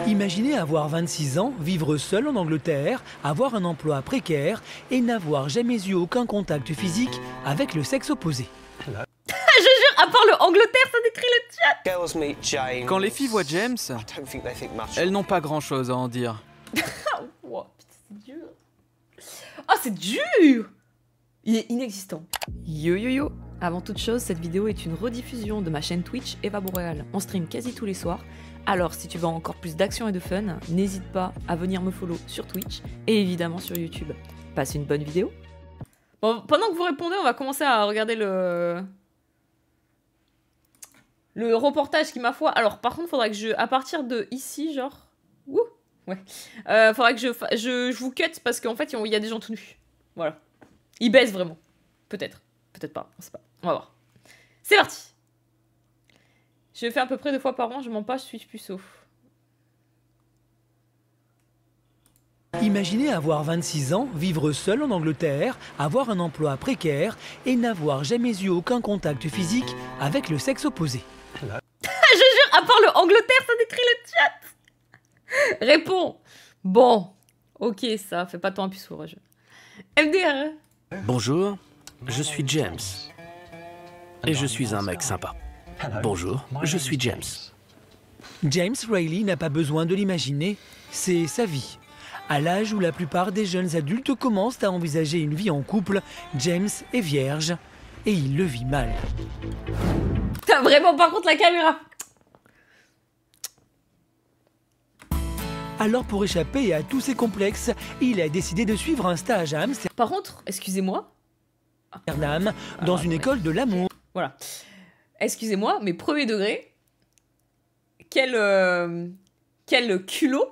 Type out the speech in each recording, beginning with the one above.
Imaginez avoir 26 ans, vivre seul en Angleterre, avoir un emploi précaire et n'avoir jamais eu aucun contact physique avec le sexe opposé. Je jure, à part le Angleterre, ça décrit le chat. Quand les filles voient James, elles n'ont pas grand-chose à en dire. Wow, putain, c'est dur. Ah, c'est dur. Il est inexistant. Yo yo yo. Avant toute chose, cette vidéo est une rediffusion de ma chaîne Twitch Eva Boréal. On stream quasi tous les soirs. Alors, si tu veux encore plus d'action et de fun, n'hésite pas à venir me follow sur Twitch et évidemment sur YouTube. Passe une bonne vidéo. Bon, pendant que vous répondez, on va commencer à regarder le reportage qui, ma foi... Alors, par contre, faudra que je... À partir de ici, genre... Ouh, ouais. Faudra que je vous cut parce qu'en fait, il y a des gens tout nus. Voilà. Ils baissent vraiment. Peut-être. Peut-être pas. On sait pas. On va voir. C'est parti. Je fais à peu près 2 fois par an. Je mens pas, je suis puceau. Imaginez avoir 26 ans, vivre seul en Angleterre, avoir un emploi précaire et n'avoir jamais eu aucun contact physique avec le sexe opposé. Je jure, à part le Angleterre, ça décrit le chat. Réponds. Bon. Ok, ça fait pas tant un puceau, je... MDR. Bonjour, je suis James. Et je suis un mec sympa. Bonjour, je suis James. James Reilly n'a pas besoin de l'imaginer, c'est sa vie. À l'âge où la plupart des jeunes adultes commencent à envisager une vie en couple, James est vierge et il le vit mal. Putain, vraiment, par contre, la caméra. Alors pour échapper à tous ses complexes, il a décidé de suivre un stage à Par contre, excusez-moi. Amsterdam, dans une école de l'amour. Voilà. Excusez-moi, mais premier degré, quel culot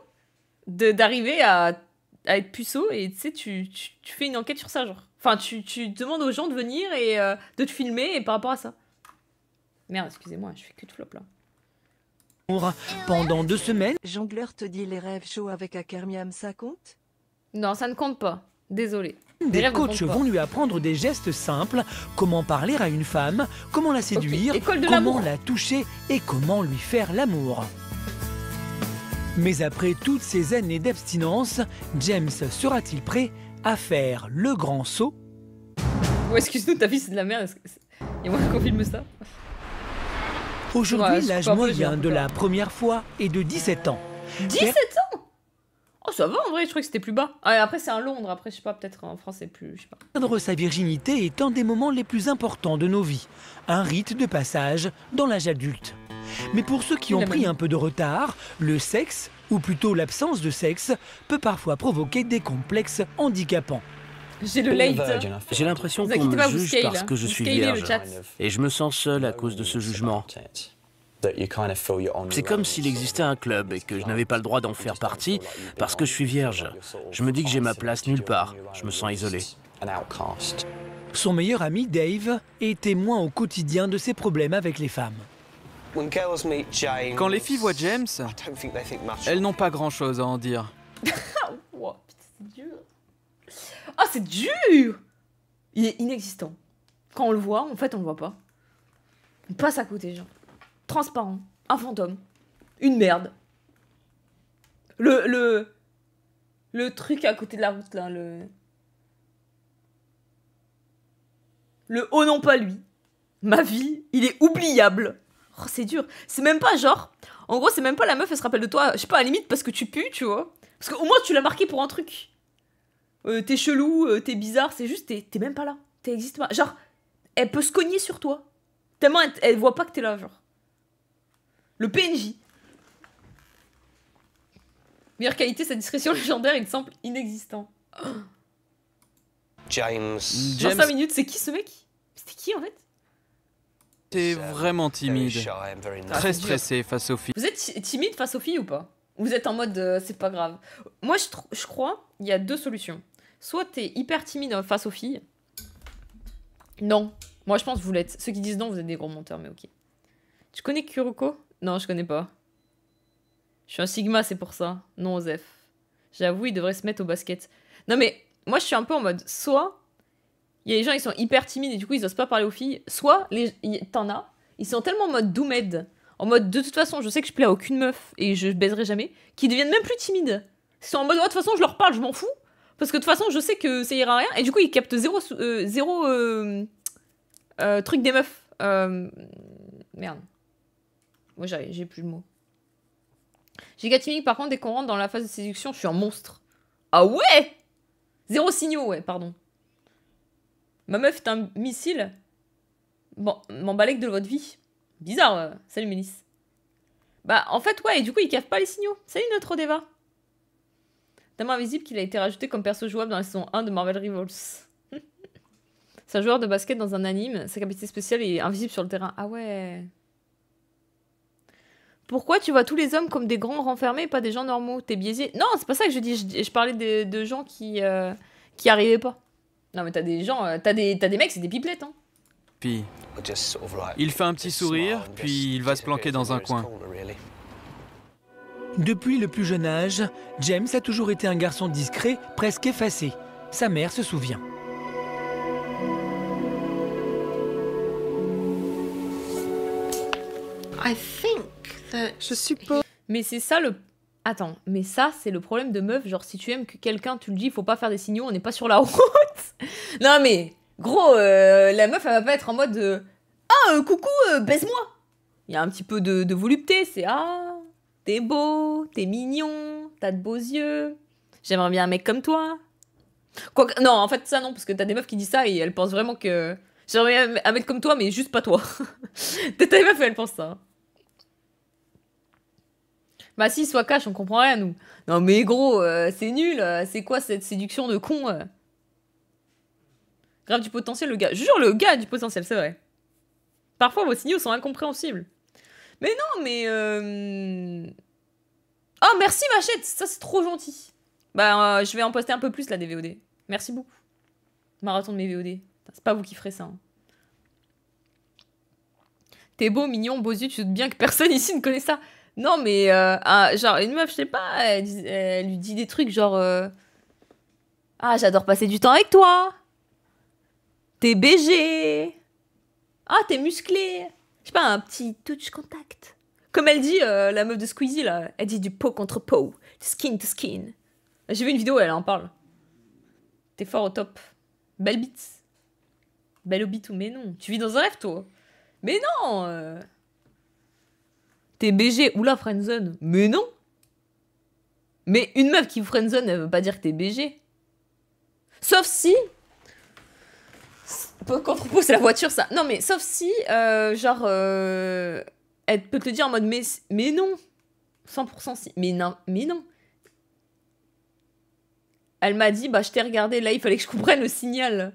d'arriver à être puceau et tu sais, tu fais une enquête sur ça, genre. Enfin, tu demandes aux gens de venir et de te filmer et par rapport à ça. Merde, excusez-moi, je fais que de flop là. Pendant 2 semaines. Jongleur te dit les rêves chauds avec Akermiam, ça compte? Non, ça ne compte pas. Désolé. Des coachs vont lui apprendre des gestes simples, comment parler à une femme, comment la séduire, comment la toucher et comment lui faire l'amour. Mais après toutes ces années d'abstinence, James sera-t-il prêt à faire le grand saut? Ouais, excuse-nous, ta vie c'est de la merde. Et moi qu'on filme ça. Aujourd'hui, l'âge moyen de la première fois est de 17 ans. 17 ans? Oh, ça va en vrai, je crois que c'était plus bas. Ah, après, c'est à Londres, après, je sais pas, peut-être en France, c'est plus. Je sais pas. Perdre sa virginité est un des moments les plus importants de nos vies. Un rite de passage dans l'âge adulte. Mais pour ceux qui ont pris un peu de retard, le sexe, ou plutôt l'absence de sexe, peut parfois provoquer des complexes handicapants. J'ai le late. J'ai l'impression qu'on me juge parce que je suis vierge. Et je me sens seul à cause de ce jugement. C'est comme s'il existait un club et que je n'avais pas le droit d'en faire partie parce que je suis vierge. Je me dis que j'ai ma place nulle part. Je me sens isolé. Son meilleur ami, Dave, est témoin au quotidien de ses problèmes avec les femmes. Quand les filles voient James, elles n'ont pas grand-chose à en dire. Wow, putain, c'est dur. Ah, c'est dur. Il est inexistant. Quand on le voit, en fait, on le voit pas. On passe à côté, genre. Transparent. Un fantôme. Une merde. Le truc à côté de la route, là. Le oh non, pas lui. Ma vie, il est oubliable. Oh, c'est dur. C'est même pas genre... En gros, c'est même pas la meuf, elle se rappelle de toi. Je sais pas, à la limite, parce que tu pues, tu vois. Parce qu'au moins, tu l'as marqué pour un truc. T'es chelou, t'es bizarre, c'est juste, t'es même pas là. T'existes pas. Genre, elle peut se cogner sur toi. Tellement elle voit pas que t'es là, genre. Le PNJ. Meilleure qualité, sa discrétion légendaire, il semble inexistant. Oh. James. 5 minutes, c'est qui ce mec? C'était qui en fait? T'es vraiment timide. Très stressé face aux filles. Vous êtes timide face aux filles ou pas? Vous êtes en mode c'est pas grave. Moi je crois il y a 2 solutions. Soit t'es hyper timide face aux filles. Non. Moi je pense que vous l'êtes. Ceux qui disent non, vous êtes des gros menteurs, mais ok. Tu connais Kuroko? Non, je connais pas. Je suis un Sigma, c'est pour ça. Non, Osef. J'avoue, il devrait se mettre au basket. Non mais, moi je suis un peu en mode, soit il y a des gens ils sont hyper timides et du coup ils osent pas parler aux filles, soit t'en as, ils sont tellement en mode doomed, en mode de toute façon, je sais que je plais à aucune meuf et je baiserai jamais, qui deviennent même plus timides. Ils sont en mode, de toute façon, je leur parle, je m'en fous. Parce que de toute façon, je sais que ça ira rien. Et du coup, ils captent zéro truc des meufs. Merde. Moi, j'ai plus le mot. Giga timide, par contre, dès qu'on rentre dans la phase de séduction, je suis un monstre. Ah ouais! Zéro signaux, ouais, pardon. Ma meuf est un missile. Bon, m'emballer de votre vie. Bizarre, salut Mélisse. Bah, en fait, ouais, et du coup, il capte pas les signaux. Salut notre Odeva. Dame invisible qu'il a été rajouté comme perso jouable dans la saison 1 de Marvel Rivals. C'est un joueur de basket dans un anime. Sa capacité spéciale est invisible sur le terrain. Ah ouais. Pourquoi tu vois tous les hommes comme des grands renfermés et pas des gens normaux? T'es biaisé? Non, c'est pas ça que je dis. Je parlais de gens qui arrivaient pas. Non, mais t'as des gens... T'as des mecs, c'est des pipelettes, hein. Puis, il fait un petit sourire, puis il va se planquer dans un coin. Depuis le plus jeune âge, James a toujours été un garçon discret, presque effacé. Sa mère se souvient. Je suppose... Mais c'est ça le... Attends, mais ça, c'est le problème de meuf. Genre, si tu aimes que quelqu'un, tu le dis, faut pas faire des signaux, on n'est pas sur la route. Non, mais... Gros, la meuf, elle va pas être en mode... Ah, coucou, baise-moi. Il y a un petit peu de volupté, c'est... Ah, t'es beau, t'es mignon, t'as de beaux yeux. J'aimerais bien un mec comme toi. Quoique, non, en fait, ça, non, parce que t'as des meufs qui disent ça et elles pensent vraiment que... J'aimerais bien un mec comme toi, mais juste pas toi. T'as des meufs, elles pensent ça. Bah si, soit cash, on comprend rien, nous. Non mais gros, c'est nul, c'est quoi cette séduction de con Grave du potentiel, le gars. Je jure, le gars a du potentiel, c'est vrai. Parfois, vos signaux sont incompréhensibles. Mais non, mais... Oh, merci Machette, ça c'est trop gentil. Bah, je vais en poster un peu plus, là, des VOD. Merci beaucoup. Marathon de mes VOD. C'est pas vous qui ferez ça. Hein. T'es beau, mignon, beaux yeux, tu te doutes bien que personne ici ne connaît ça. Non, mais genre, une meuf, je sais pas, elle lui dit des trucs genre... Ah, j'adore passer du temps avec toi. T'es BG. Ah, t'es musclé. Je sais pas, un petit touch contact. Comme elle dit, la meuf de Squeezie, là, elle dit du peau contre peau, skin to skin. J'ai vu une vidéo où elle en parle. T'es fort au top. Belle bite. Belle au bitou, mais non. Tu vis dans un rêve, toi. Mais non T'es BG ou la friendzone. Mais non. Mais une meuf qui vous friendzone, elle veut pas dire que t'es BG. Sauf si... Contre-pot, c'est la voiture, ça. Non, mais sauf si, genre... elle peut te le dire en mode, mais non. 100% si. Mais non, mais non. Elle m'a dit, bah, je t'ai regardé, là, il fallait que je comprenne le signal.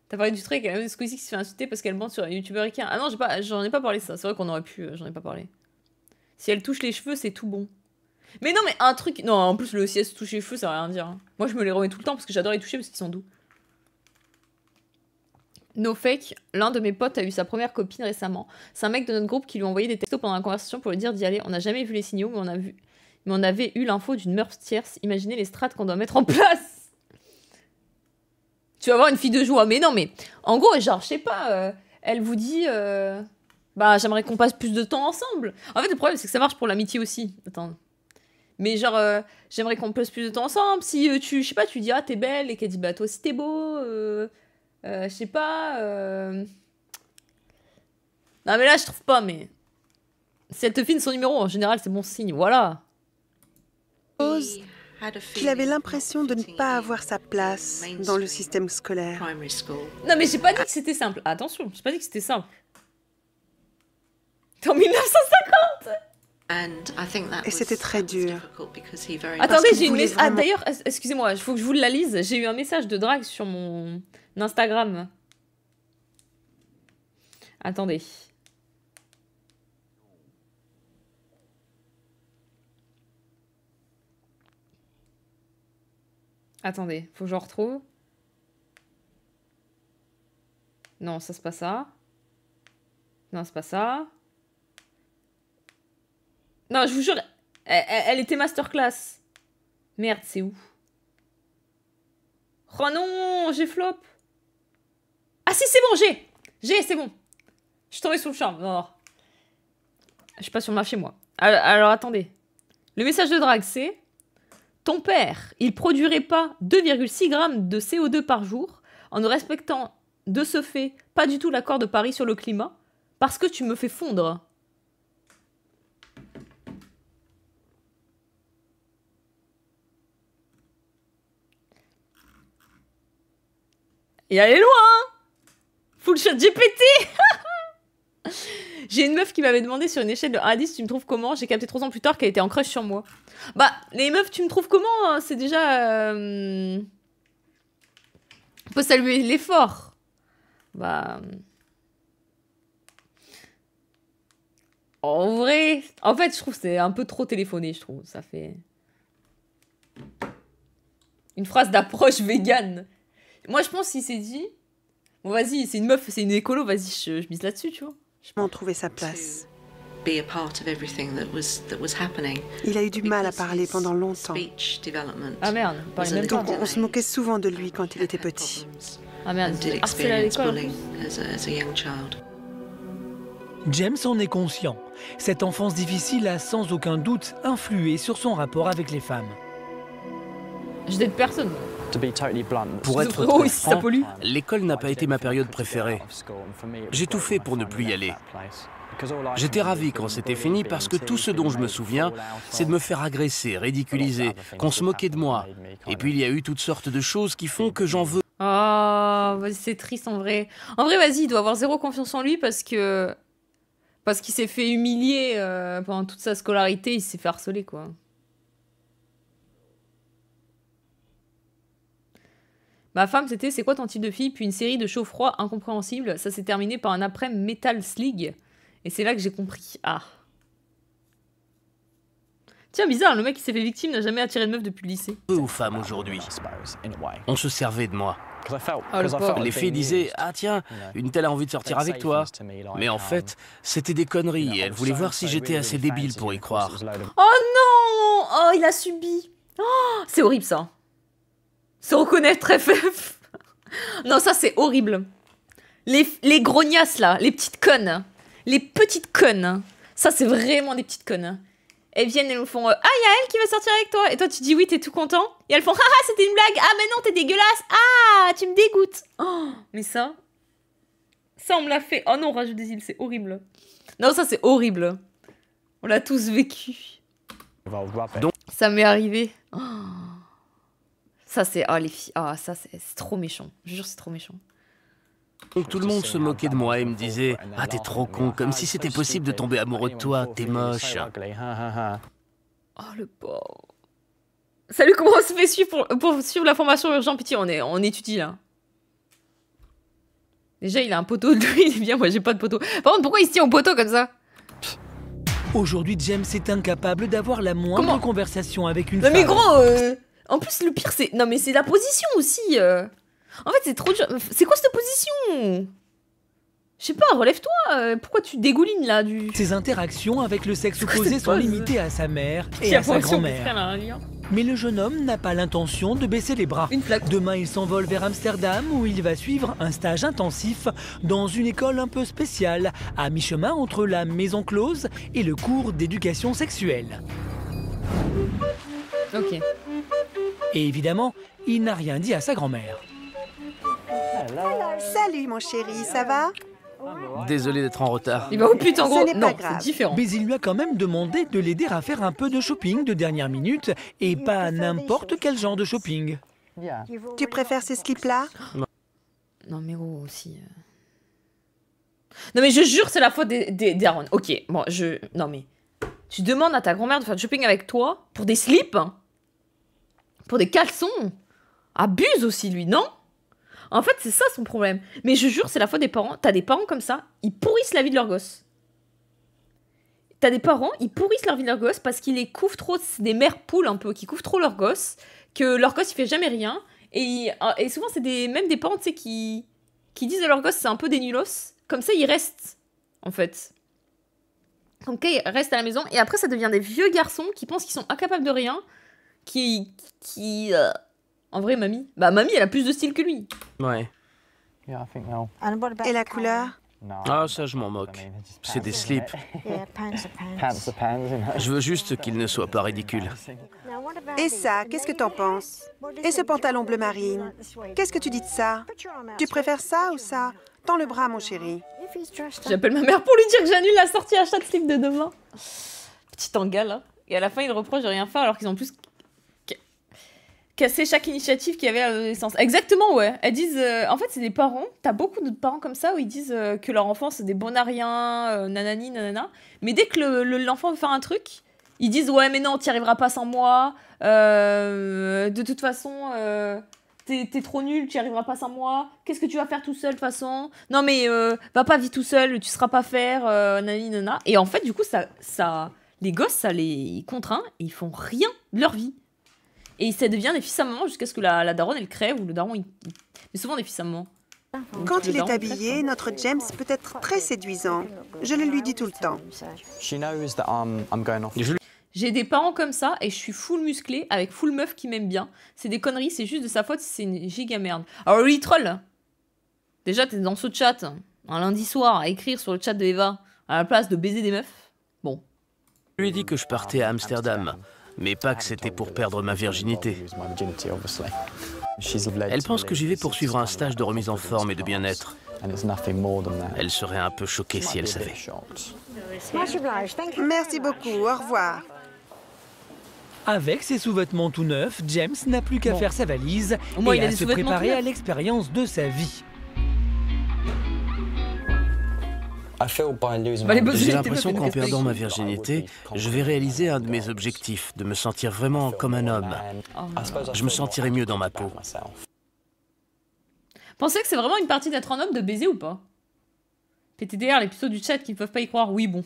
T'as parlé du truc avec la même Squeezie qui se fait insulter parce qu'elle mente sur un youtubeur ricain. Ah non, j'en ai pas parlé ça. C'est vrai qu'on aurait pu, j'en ai pas parlé. Si elle touche les cheveux, c'est tout bon. Mais non, mais un truc... Non, en plus, si elle se touche les cheveux, ça veut rien dire. Hein. Moi, je me les remets tout le temps parce que j'adore les toucher parce qu'ils sont doux. No fake, l'un de mes potes a eu sa première copine récemment. C'est un mec de notre groupe qui lui a envoyé des textos pendant la conversation pour lui dire d'y aller. On n'a jamais vu les signaux, mais on avait eu l'info d'une meurtre tierce. Imaginez les strates qu'on doit mettre en place. Tu vas voir une fille de joie. Mais non, mais en gros, genre, je sais pas, elle vous dit... Bah, j'aimerais qu'on passe plus de temps ensemble. En fait, le problème, c'est que ça marche pour l'amitié aussi. Attends. Mais genre, j'aimerais qu'on passe plus de temps ensemble. Si je sais pas, tu dis, ah, t'es belle, et qu'elle dit, bah, toi aussi, t'es beau. Je sais pas. Non, mais là, je trouve pas, mais. Si elle te file son numéro, en général, c'est bon signe. Voilà. Qu'il avait l'impression de ne pas avoir sa place dans le système scolaire. Non, mais j'ai pas dit que c'était simple. Attention, j'ai pas dit que c'était simple. T'es en 1950 Et c'était très dur. Attendez, j'ai une message. Ah, d'ailleurs, excusez-moi, il faut que je vous la lise. J'ai eu un message de drague sur mon Instagram. Attendez. Attendez, faut que je retrouve. Non, ça c'est pas ça. Non, c'est pas ça. Non, je vous jure, elle était masterclass. Merde, c'est où? Oh non, j'ai flop. Ah si, c'est bon, j'ai, c'est bon. Je suis tombée sous le charme. Non. Je suis pas sur le marché, moi. Alors attendez. Le message de drague, c'est... Ton père, il produirait pas 2,6 grammes de CO2 par jour en ne respectant de ce fait pas du tout l'accord de Paris sur le climat parce que tu me fais fondre. Et elle est loin, hein. Full chat GPT. J'ai une meuf qui m'avait demandé sur une échelle de 1 à 10, tu me trouves comment? J'ai capté 3 ans plus tard qu'elle était en crush sur moi. Bah, les meufs, tu me trouves comment hein, c'est déjà... On peut saluer l'effort. Bah... En vrai... En fait, je trouve que c'est un peu trop téléphoné, je trouve. Ça fait... Une phrase d'approche végane. Moi, je pense qu'il s'est dit... Bon, vas-y, c'est une meuf, c'est une écolo, vas-y, je mise là-dessus, tu vois. Comment trouver sa place. Il a eu du mal à parler pendant longtemps. Ah merde, parle même pas. On se moquait souvent de lui quand il était petit. Ah merde, c'est harcelé à l'école. James en est conscient. Cette enfance difficile a sans aucun doute influé sur son rapport avec les femmes. Je n'aide personne. Pour être très franc, l'école n'a pas été ma période préférée. J'ai tout fait pour ne plus y aller. J'étais ravi quand c'était fini parce que tout ce dont je me souviens, c'est de me faire agresser, ridiculiser, qu'on se moquait de moi. Et puis il y a eu toutes sortes de choses qui font que j'en veux. Oh, c'est triste en vrai. En vrai, vas-y, il doit avoir zéro confiance en lui parce qu'il s'est fait humilier pendant toute sa scolarité, il s'est fait harceler, quoi. Ma femme, c'était c'est quoi ton type de fille? Puis une série de chaud-froid incompréhensibles. Ça s'est terminé par un après Metal Slig. Et c'est là que j'ai compris. Ah. Tiens, bizarre, le mec qui s'est fait victime n'a jamais attiré de meuf depuis le lycée. Peu aux femmes aujourd'hui. On se servait de moi. Oh, les filles disaient « Ah tiens, une telle a envie de sortir avec toi ». Mais en fait, c'était des conneries. Elles voulaient voir si j'étais assez débile pour y croire. Oh non! Oh, il a subi. Oh, c'est horrible, ça. Se reconnaître FF. Non, ça, c'est horrible. Les grognasses, là. Les petites connes. Les petites connes. Ça, c'est vraiment des petites connes. Elles viennent, elles nous font « Ah, il y a elle qui va sortir avec toi !» Et toi, tu dis oui, t'es tout content. Et elles font « Ah, c'était une blague. Ah, mais non, t'es dégueulasse. Ah, tu me dégoûtes. » Oh, mais ça, on me l'a fait. Oh non, rajoute des îles, c'est horrible. Non, ça, c'est horrible. On l'a tous vécu. Ça m'est arrivé. Oh. Ça, c'est... Ah, les filles... Ah, ça, c'est trop méchant. Je jure, c'est trop méchant. Donc tout le monde se moquait de moi et me disait « Ah, t'es trop con, comme si c'était possible de tomber amoureux de toi, t'es moche. » Oh, le pauvre. Salut, comment on se fait suivre pour suivre la formation urgent? Pitié, on étudie, là. Déjà, il a un poteau de lui, il est bien, moi, j'ai pas de poteau. Par contre, pourquoi il se tient au poteau comme ça? Aujourd'hui, James est incapable d'avoir la moindre conversation avec une femme. Non, mais gros, en plus, le pire, c'est... Non, mais c'est la position aussi. En fait, c'est trop dur. C'est quoi cette position? Je sais pas, relève-toi. Pourquoi tu dégoulines, là, du... Ses interactions avec le sexe opposé sont limitées à sa mère et à sa grand-mère. Mais le jeune homme n'a pas l'intention de baisser les bras. Demain, il s'envole vers Amsterdam où il va suivre un stage intensif dans une école un peu spéciale, à mi-chemin entre la maison close et le cours d'éducation sexuelle. Ok. Et évidemment, il n'a rien dit à sa grand-mère. Salut mon chéri, ça va? Désolé d'être en retard. Il va au pute en gros. Non, c'est différent. Mais il lui a quand même demandé de l'aider à faire un peu de shopping de dernière minute et pas n'importe quel genre de shopping. Tu préfères ces slips-là? Non mais gros aussi... Non mais je jure c'est la faute des darons. Ok, bon Non mais... Tu demandes à ta grand-mère de faire du shopping avec toi pour des slips? Pour des caleçons? Abuse aussi lui, non? En fait, c'est ça son problème. Mais je jure, c'est la faute des parents. T'as des parents comme ça, ils pourrissent la vie de leur gosse. T'as des parents, ils pourrissent la vie de leur gosse parce qu'ils les couvrent trop. C'est des mères poules un peu, qui couvrent trop leur gosse, que leur gosse, il fait jamais rien. Et souvent, c'est même des parents, tu sais, qui disent à leur gosse, c'est un peu des nulos. Comme ça, ils restent, en fait. Donc, ils restent à la maison. Et après, ça devient des vieux garçons qui pensent qu'ils sont incapables de rien. En vrai, mamie... Bah, mamie, elle a plus de style que lui. Ouais. Et la couleur? Ah, ça, je m'en moque. C'est des slips. Je veux juste qu'ils ne soient pas ridicules. Et ça, qu'est-ce que t'en penses? Et ce pantalon bleu marine? Qu'est-ce que tu dis de ça? Tu préfères ça ou ça? Tends le bras, mon chéri. J'appelle ma mère pour lui dire que j'annule la sortie achat de slip de demain. Petit engel, hein. Et à la fin, ils reprochent de rien faire alors qu'ils ont plus casser chaque initiative qu'il y avait à l'adolescence. Exactement, ouais. Elles disent... en fait, c'est des parents. T'as beaucoup de parents comme ça où ils disent que leur enfant, c'est des bonariens, nanani, nanana. Mais dès que l'enfant veut faire un truc, ils disent « Ouais, mais non, t'y arriveras pas sans moi. De toute façon, t'es trop nul, t'y arriveras pas sans moi. Qu'est-ce que tu vas faire tout seul, de toute façon? Non, mais va pas vite tout seul, tu seras pas faire, nanani, nanana. » Et en fait, du coup, les gosses, ça les contraint et ils font rien de leur vie. Et ça devient des fils à maman jusqu'à ce que la daronne, elle crève, ou le daron, mais souvent des fils à maman. Quand il est habillé, notre James peut être très séduisant. Je le lui dis tout le temps. J'ai des parents comme ça, et je suis full musclé, avec full meuf qui m'aime bien. C'est des conneries, c'est juste de sa faute si c'est une giga merde. Alors lui, troll. Déjà, t'es dans ce chat, un lundi soir, à écrire sur le chat de Eva, à la place de baiser des meufs. Bon. Je lui ai dit que je partais à Amsterdam. Mais pas que c'était pour perdre ma virginité. Elle pense que j'y vais pour suivre un stage de remise en forme et de bien-être. Elle serait un peu choquée si elle savait. Merci beaucoup, au revoir. Avec ses sous-vêtements tout neufs, James n'a plus qu'à faire sa valise et à se préparer à l'expérience de sa vie. J'ai l'impression qu'en perdant ma virginité, je vais réaliser un de mes objectifs, de me sentir vraiment comme un homme. Je me sentirai mieux dans ma peau. Pensez que c'est vraiment une partie d'être un homme de baiser ou pas? PTDR, les puceaux du chat qui ne peuvent pas y croire, oui, bon.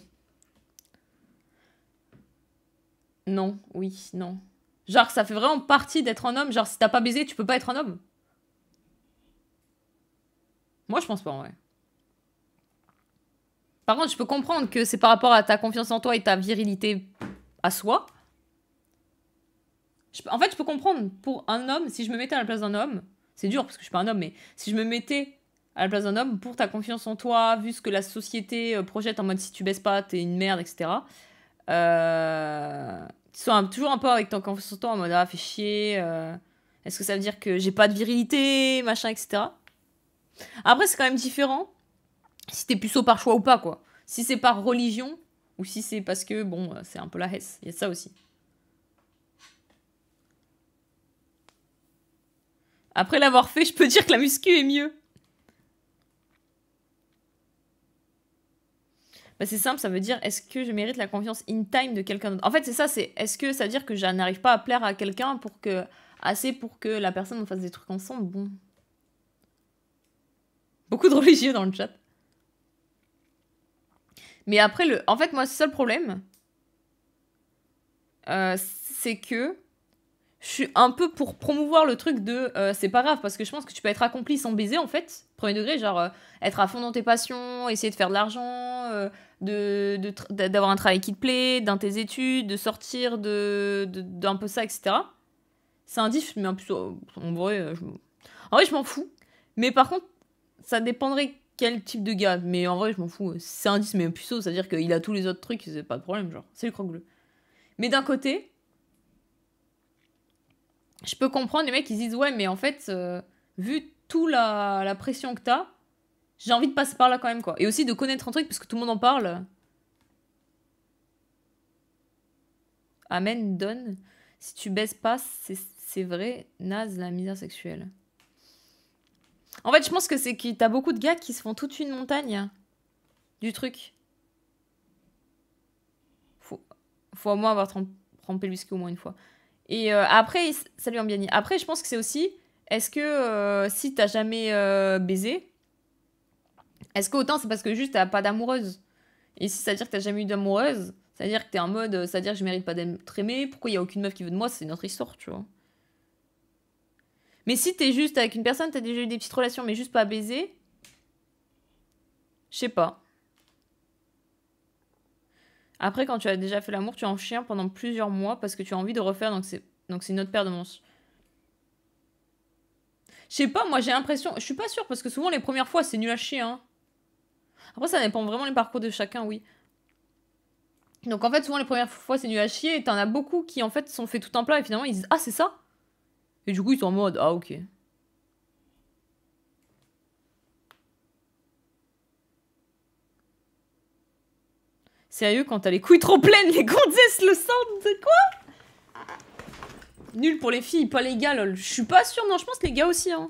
Non, oui, non. Genre, ça fait vraiment partie d'être un homme, genre si t'as pas baisé, tu peux pas être un homme? Moi, je pense pas, ouais. Par contre, je peux comprendre que c'est par rapport à ta confiance en toi et ta virilité à soi. En fait, je peux comprendre, pour un homme, si je me mettais à la place d'un homme, c'est dur parce que je suis pas un homme, mais si je me mettais à la place d'un homme, pour ta confiance en toi, vu ce que la société projette en mode si tu baisses pas, t'es une merde, etc. Tu sois toujours un peu avec ta confiance en toi, en mode ah, fais chier, est-ce que ça veut dire que j'ai pas de virilité, machin, etc. Après, c'est quand même différent. Si t'es puceau par choix ou pas, quoi. Si c'est par religion, ou si c'est parce que, bon, c'est un peu la hesse. Il y a ça aussi. Après l'avoir fait, je peux dire que la muscu est mieux. Bah c'est simple, ça veut dire, est-ce que je mérite la confiance in time de quelqu'un d'autre? En fait, c'est ça, c'est, est-ce que ça veut dire que je n'arrive pas à plaire à quelqu'un assez pour que la personne fasse des trucs ensemble? Bon. Beaucoup de religieux dans le chat. Mais après, en fait, moi, c'est ça le problème. C'est que je suis un peu pour promouvoir le truc de c'est pas grave, parce que je pense que tu peux être accompli sans baiser, en fait. Premier degré, genre être à fond dans tes passions, essayer de faire de l'argent, d'avoir un travail qui te plaît, dans tes études, de sortir d'un peu ça, etc. C'est un diff, mais en plus, en vrai, je m'en fous. Mais par contre, ça dépendrait quel type de gars, mais en vrai je m'en fous. C'est un 10 mais un puceau, c'est-à-dire qu'il a tous les autres trucs, c'est pas de problème, genre, c'est le croque-bleu. Mais d'un côté, je peux comprendre les mecs qui se disent ouais mais en fait, vu toute la pression que t'as, j'ai envie de passer par là quand même, quoi. Et aussi de connaître un truc, parce que tout le monde en parle. Amen, donne. Si tu baisses pas, c'est vrai, naze la misère sexuelle. En fait, je pense que c'est que t'as beaucoup de gars qui se font toute une montagne du truc. Faut au moins avoir trempé le whisky au moins une fois. Et après, salut Ambiani. Après, je pense que c'est aussi, est-ce que si t'as jamais baisé, est-ce qu'autant c'est parce que juste t'as pas d'amoureuse? Et si ça veut dire que t'as jamais eu d'amoureuse, ça veut dire que t'es en mode, ça veut dire que je mérite pas d'être aimée, pourquoi il y a aucune meuf qui veut de moi, c'est notre histoire, tu vois. Mais si t'es juste avec une personne, t'as déjà eu des petites relations, mais juste pas baiser, je sais pas. Après, quand tu as déjà fait l'amour, tu en chiens pendant plusieurs mois parce que tu as envie de refaire, donc c'est une autre paire de manches. Je sais pas, moi j'ai l'impression, je suis pas sûre parce que souvent les premières fois c'est nul à chier, hein. Après, ça dépend vraiment les parcours de chacun, oui. Donc en fait, souvent les premières fois, c'est nul à chier. Et t'en as beaucoup qui en fait sont fait tout un plat et finalement ils disent ah, c'est ça? Et du coup, ils sont en mode ah, ok. Sérieux, quand t'as les couilles trop pleines, les gonzesses le sentent de quoi? Nul pour les filles, pas les gars, lol. Je suis pas sûre, non, je pense que les gars aussi, hein.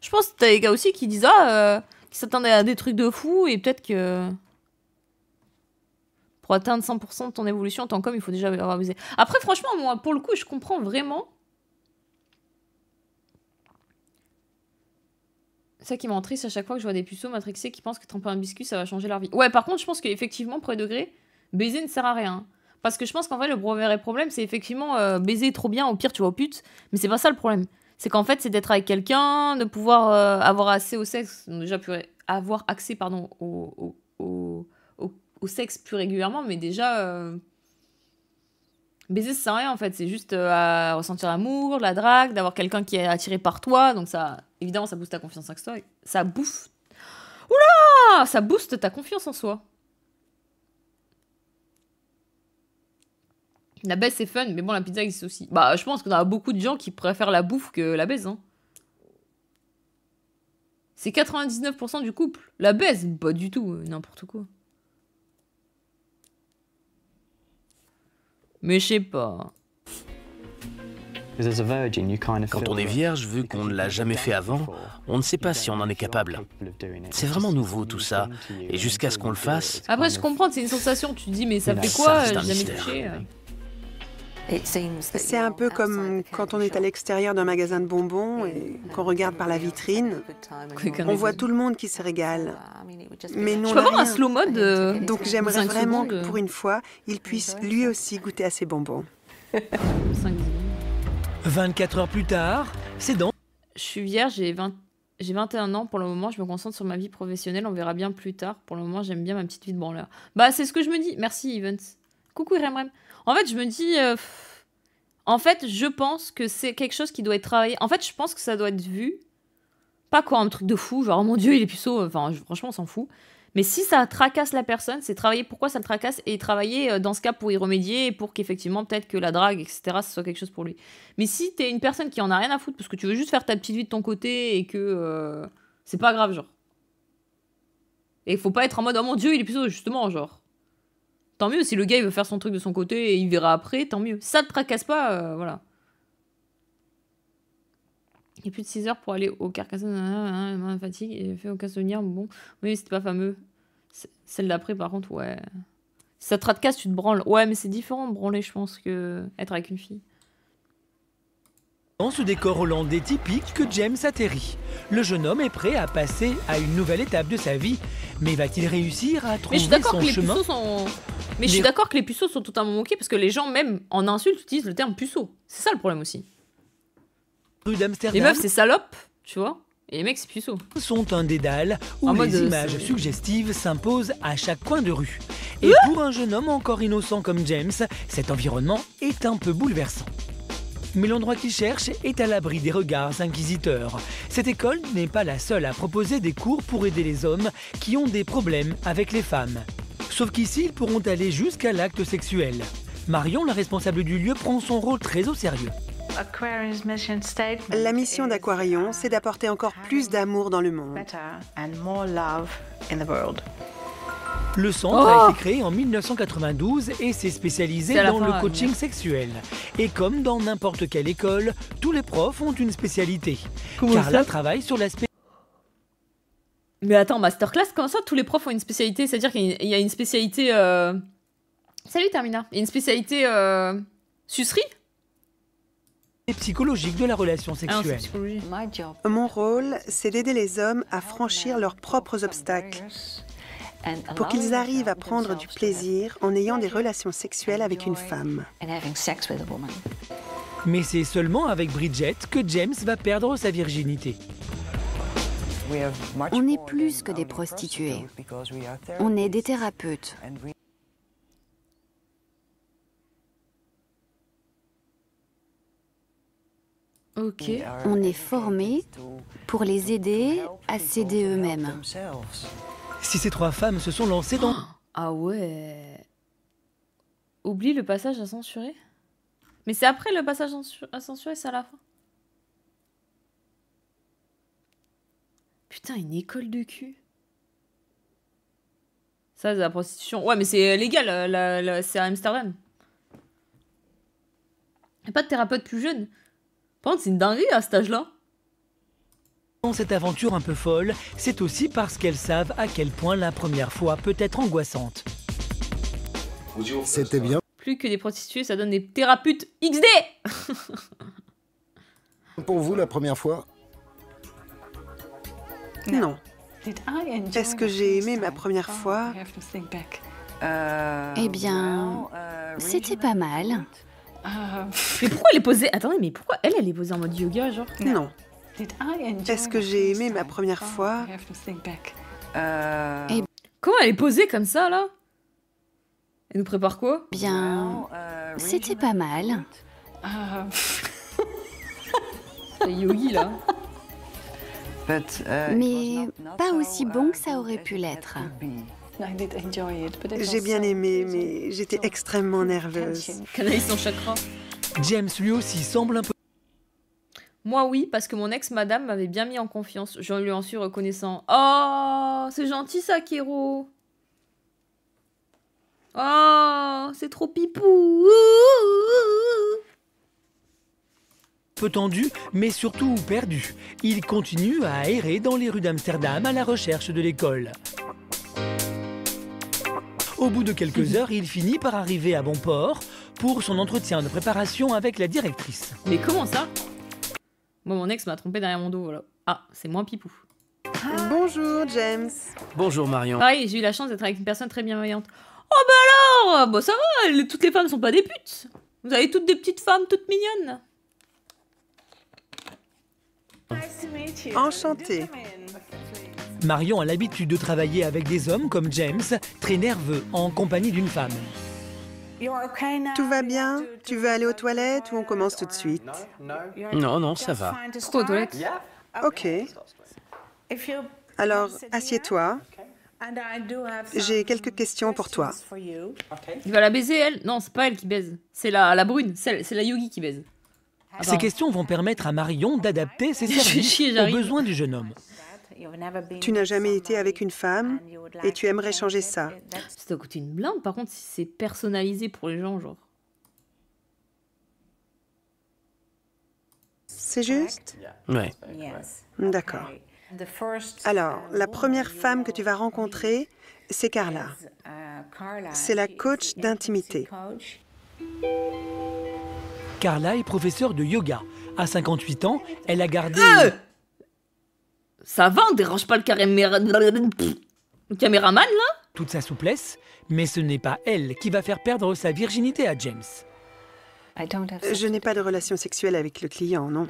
Je pense que t'as les gars aussi qui disent qui s'attendaient à des trucs de fou et peut-être que... Pour atteindre 100% de ton évolution en tant qu'homme, il faut déjà avoir abusé. Après, franchement, moi, pour le coup, je comprends vraiment. C'est ça qui m'en triste à chaque fois que je vois des puceaux matrixés qui pensent que tremper un biscuit, ça va changer leur vie. Ouais, par contre, je pense qu'effectivement, premier degré, baiser ne sert à rien. Parce que je pense qu'en vrai, le vrai problème, c'est effectivement baiser trop bien, au pire, tu vas au pute. Mais c'est pas ça le problème. C'est qu'en fait, c'est d'être avec quelqu'un, de pouvoir avoir accès au sexe, déjà avoir accès, pardon, au sexe plus régulièrement, mais déjà... Baiser, ça sert à rien en fait, c'est juste à ressentir l'amour, la drague, d'avoir quelqu'un qui est attiré par toi, donc ça, évidemment, ça booste ta confiance en soi. Ça bouffe. Oula! Ça booste ta confiance en soi. La baisse c'est fun, mais bon, la pizza existe aussi. Bah, je pense qu'on a beaucoup de gens qui préfèrent la bouffe que la baise, hein. C'est 99% du couple. La baise, pas du tout, n'importe quoi. Mais je sais pas. Quand on est vierge, vu qu'on ne l'a jamais fait avant, on ne sait pas si on en est capable. C'est vraiment nouveau tout ça, et jusqu'à ce qu'on le fasse... Après, je comprends, c'est une sensation, tu te dis, mais ça fait quoi? J'ai jamais touché. C'est un peu comme quand on est à l'extérieur d'un magasin de bonbons et qu'on regarde par la vitrine. On voit tout le monde qui se régale. Mais nous, je peux avoir un slow mode donc j'aimerais vraiment que pour une fois, il puisse lui aussi goûter à ses bonbons. 24 heures plus tard, c'est dans... Je suis vierge, j'ai 21 ans pour le moment, je me concentre sur ma vie professionnelle, on verra bien plus tard. Pour le moment, j'aime bien ma petite vie de branleur. Bah, c'est ce que je me dis. Merci, Evans. Coucou, Remrem. En fait, je me dis... En fait, je pense que c'est quelque chose qui doit être travaillé. En fait, je pense que ça doit être vu. Pas quoi, un truc de fou, genre, oh mon Dieu, il est puceau. Enfin, franchement, on s'en fout. Mais si ça tracasse la personne, c'est travailler pourquoi ça le tracasse et travailler dans ce cas pour y remédier et pour qu'effectivement, peut-être que la drague, etc., ce soit quelque chose pour lui. Mais si t'es une personne qui en a rien à foutre parce que tu veux juste faire ta petite vie de ton côté et que c'est pas grave, genre. Et il faut pas être en mode, oh mon Dieu, il est puceau, justement, genre. Tant mieux, si le gars il veut faire son truc de son côté et il verra après, tant mieux. Si ça te tracasse pas, voilà. Il y a plus de 6 heures pour aller au Carcassonne, fatigue, et fait aucun souvenir, bon. Oui, c'était pas fameux. Celle d'après, par contre, ouais. Si ça te tracasse, tu te branles. Ouais, mais c'est différent de branler, je pense, que être avec une fille. Dans ce décor hollandais typique que James atterrit. Le jeune homme est prêt à passer à une nouvelle étape de sa vie, mais va-t-il réussir à trouver son chemin? Mais je suis d'accord que les puceaux sont totalement moqués parce que les gens, même en insulte, utilisent le terme puceau. C'est ça le problème aussi. Rue d'Amsterdam. Les meufs, c'est salope, tu vois, et les mecs, c'est puceau. Sont un dédale où les images suggestives s'imposent à chaque coin de rue. Et pour un jeune homme encore innocent comme James, cet environnement est un peu bouleversant. Mais l'endroit qu'il cherche est à l'abri des regards inquisiteurs. Cette école n'est pas la seule à proposer des cours pour aider les hommes qui ont des problèmes avec les femmes. Sauf qu'ici, ils pourront aller jusqu'à l'acte sexuel. Marion, la responsable du lieu, prend son rôle très au sérieux. La mission d'Aquarion, c'est d'apporter encore plus d'amour dans le monde. Le centre a été créé en 1992 et s'est spécialisé dans le coaching sexuel. Et comme dans n'importe quelle école, tous les profs ont une spécialité. Carla travaille sur l'aspect... Mais attends, masterclass, comment ça, tous les profs ont une spécialité? C'est-à-dire qu'il y a une spécialité... Salut Termina. Il y a une spécialité... sucerie? Et psychologique de la relation sexuelle. Mon rôle, c'est d'aider les hommes à franchir leurs propres obstacles, pour qu'ils arrivent à prendre du plaisir en ayant des relations sexuelles avec une femme. Mais c'est seulement avec Bridget que James va perdre sa virginité. On n'est plus que des prostituées. On est des thérapeutes. Ok. On est formés pour les aider à s'aider eux-mêmes. si ces 3 femmes se sont lancées dans... Ah ouais. Oublie le passage à censurer. Mais c'est après le passage à censurer, c'est à la fin. Putain, une école de cul. Ça, c'est la prostitution. Ouais, mais c'est légal, c'est à Amsterdam. Y'a pas de thérapeute plus jeune. Par contre, c'est une dinguerie à cet âge-là. Dans cette aventure un peu folle, c'est aussi parce qu'elles savent à quel point la première fois peut être angoissante. C'était bien. Plus que des prostituées, ça donne des thérapeutes XD. Pour vous, la première fois? Non. Est-ce que j'ai aimé ma première fois? Eh bien, c'était pas mal. Mais pourquoi elle est posée... Attendez, mais pourquoi elle est posée en mode yoga, genre? Non. Est-ce que j'ai aimé ma première fois? Comment elle est posée comme ça, là? Elle nous prépare quoi? Bien, c'était pas mal. C'est yogi, là. Mais pas aussi bon que ça aurait pu l'être. J'ai bien aimé, mais j'étais extrêmement nerveuse. Canalise son chakra. James lui aussi semble un peu... Moi oui, parce que mon ex-madame m'avait bien mis en confiance. Je lui en suis reconnaissant. Oh, c'est gentil ça, Kéro. Oh, c'est trop pipou. peu tendu, mais surtout perdu. Il continue à errer dans les rues d'Amsterdam à la recherche de l'école. Au bout de quelques heures, il finit par arriver à bon port pour son entretien de préparation avec la directrice. Mais comment ça? Moi, mon ex m'a trompé derrière mon dos, voilà. Ah, c'est moins pipou. Bonjour, James. Bonjour, Marion. Pareil, j'ai eu la chance d'être avec une personne très bienveillante. Oh bah alors, bah ça va, toutes les femmes sont pas des putes. Vous avez toutes des petites femmes toutes mignonnes. Enchantée. Marion a l'habitude de travailler avec des hommes comme James, très nerveux, en compagnie d'une femme. Tout va bien? Tu veux aller aux toilettes ou on commence tout de suite? Non, non, ça va. Pourquoi aux toilettes? Ok. Alors, assieds-toi. J'ai quelques questions pour toi. Il va la baiser, elle? Non, c'est pas elle qui baise. C'est la brune, c'est la yogi qui baise. Ces questions vont permettre à Marion d'adapter ses services aux besoins du jeune homme. Tu n'as jamais été avec une femme et tu aimerais changer ça. Ça doit coûter une blinde, par contre, si c'est personnalisé pour les gens, genre. C'est juste? Ouais. D'accord. Alors, la première femme que tu vas rencontrer, c'est Carla. C'est la coach d'intimité. Carla est professeure de yoga. À 58 ans, elle a gardé... Ça va, on dérange pas le caméraman, là? Toute sa souplesse, mais ce n'est pas elle qui va faire perdre sa virginité à James. Je n'ai pas de relation sexuelle avec le client, non.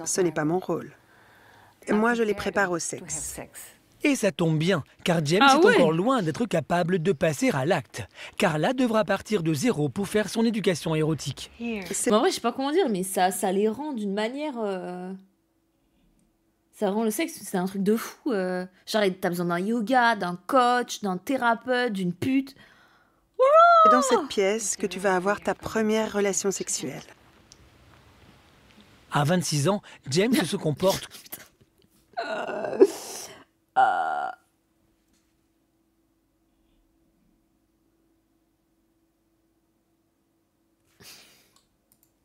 Ce n'est pas mon rôle. Moi, je les prépare au sexe. Et ça tombe bien, car James est encore loin d'être capable de passer à l'acte. Carla devra partir de zéro pour faire son éducation érotique. En vrai, je sais pas comment dire, mais ça les rend d'une manière... Ça rend le sexe, c'est un truc de fou. Genre, t'as besoin d'un yoga, d'un coach, d'un thérapeute, d'une pute. C'est dans cette pièce que tu vas avoir ta première relation sexuelle. À 26 ans, James se comporte...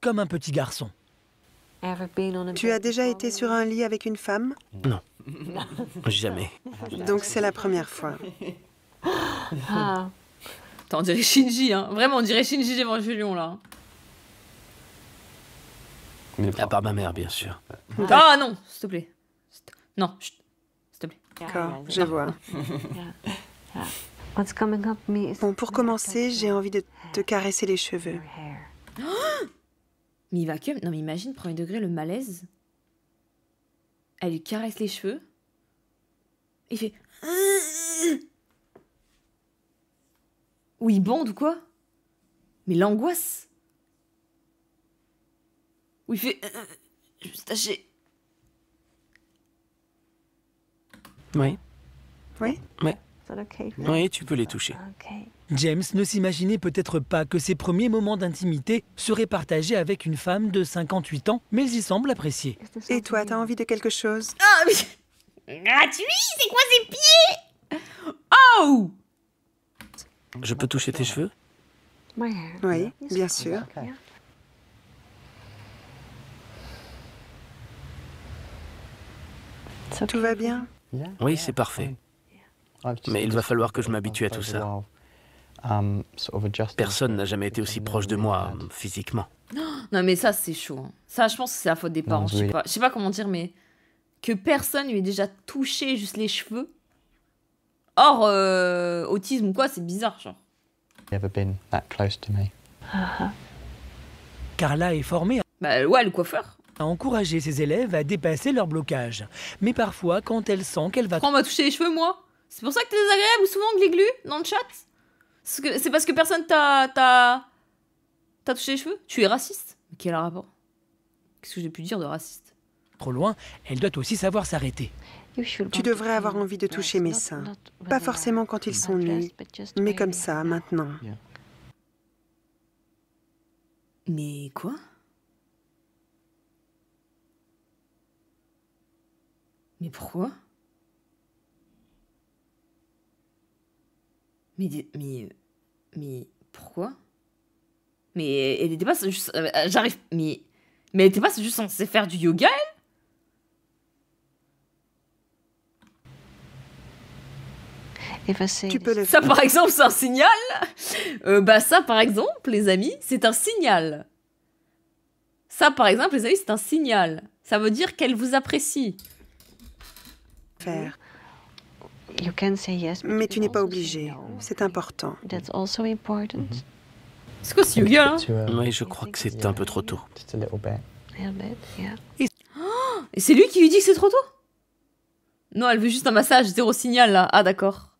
comme un petit garçon. Tu as déjà été sur un lit avec une femme? Non. Jamais. Donc c'est la première fois. Attends, on dirait Shinji, hein. Vraiment, on dirait Shinji d'Evangelion, là. À part ma mère, bien sûr. Ah non, s'il te plaît. Non, s'il te plaît. D'accord, je vois. Bon, pour commencer, j'ai envie de te caresser les cheveux. Mais il va que... Non mais imagine, premier degré, le malaise. Elle lui caresse les cheveux. Il fait... Ou il bande ou quoi? Mais l'angoisse. Ou il fait... Je me suis tâché. Oui? Ouais. Oui, tu peux les toucher. James ne s'imaginait peut-être pas que ses premiers moments d'intimité seraient partagés avec une femme de 58 ans, mais il y semble apprécier. Et toi, t'as envie de quelque chose? Ah, mais... Gratuit? C'est quoi ces pieds? Oh! Je peux toucher tes cheveux? Oui, bien sûr. Tout va bien? Oui, c'est parfait. Mais il va falloir que je m'habitue à tout ça. Personne n'a jamais été aussi proche de moi, physiquement. Non, mais ça, c'est chaud. Hein. Ça, je pense que c'est la faute des parents. Je sais pas comment dire, mais que personne lui ait déjà touché juste les cheveux. Or, autisme ou quoi, c'est bizarre, genre. Carla est formée ouais, le coiffeur. à encourager ses élèves à dépasser leur blocage. Mais parfois, quand elle sent qu'elle va... On m'a touché les cheveux, moi. C'est pour ça que t'es désagréable ou souvent Gléglu dans le chat. C'est parce que personne t'a touché les cheveux. Tu es raciste. Mais quel rapport? Qu'est-ce que j'ai pu dire de raciste? trop loin, elle doit aussi savoir s'arrêter. Tu devrais avoir envie de toucher mes seins. Pas forcément quand ils sont nus, mais comme ça, maintenant. Mais quoi? Mais pourquoi? Mais pourquoi? Mais elle était pas juste... j'arrive... Mais elle était pas juste censée faire du yoga, elle? Tu peux le ça, par exemple, c'est un signal. Bah ça, par exemple, les amis, c'est un signal. Ça, par exemple, les amis, c'est un signal. Ça veut dire qu'elle vous apprécie. faire. Mais tu n'es pas obligé. C'est important. C'est quoi ce yoga, hein? Oui, je crois que c'est un peu trop tôt. Et c'est lui qui lui dit que c'est trop tôt? Non, elle veut juste un massage, zéro signal, là. Ah, d'accord.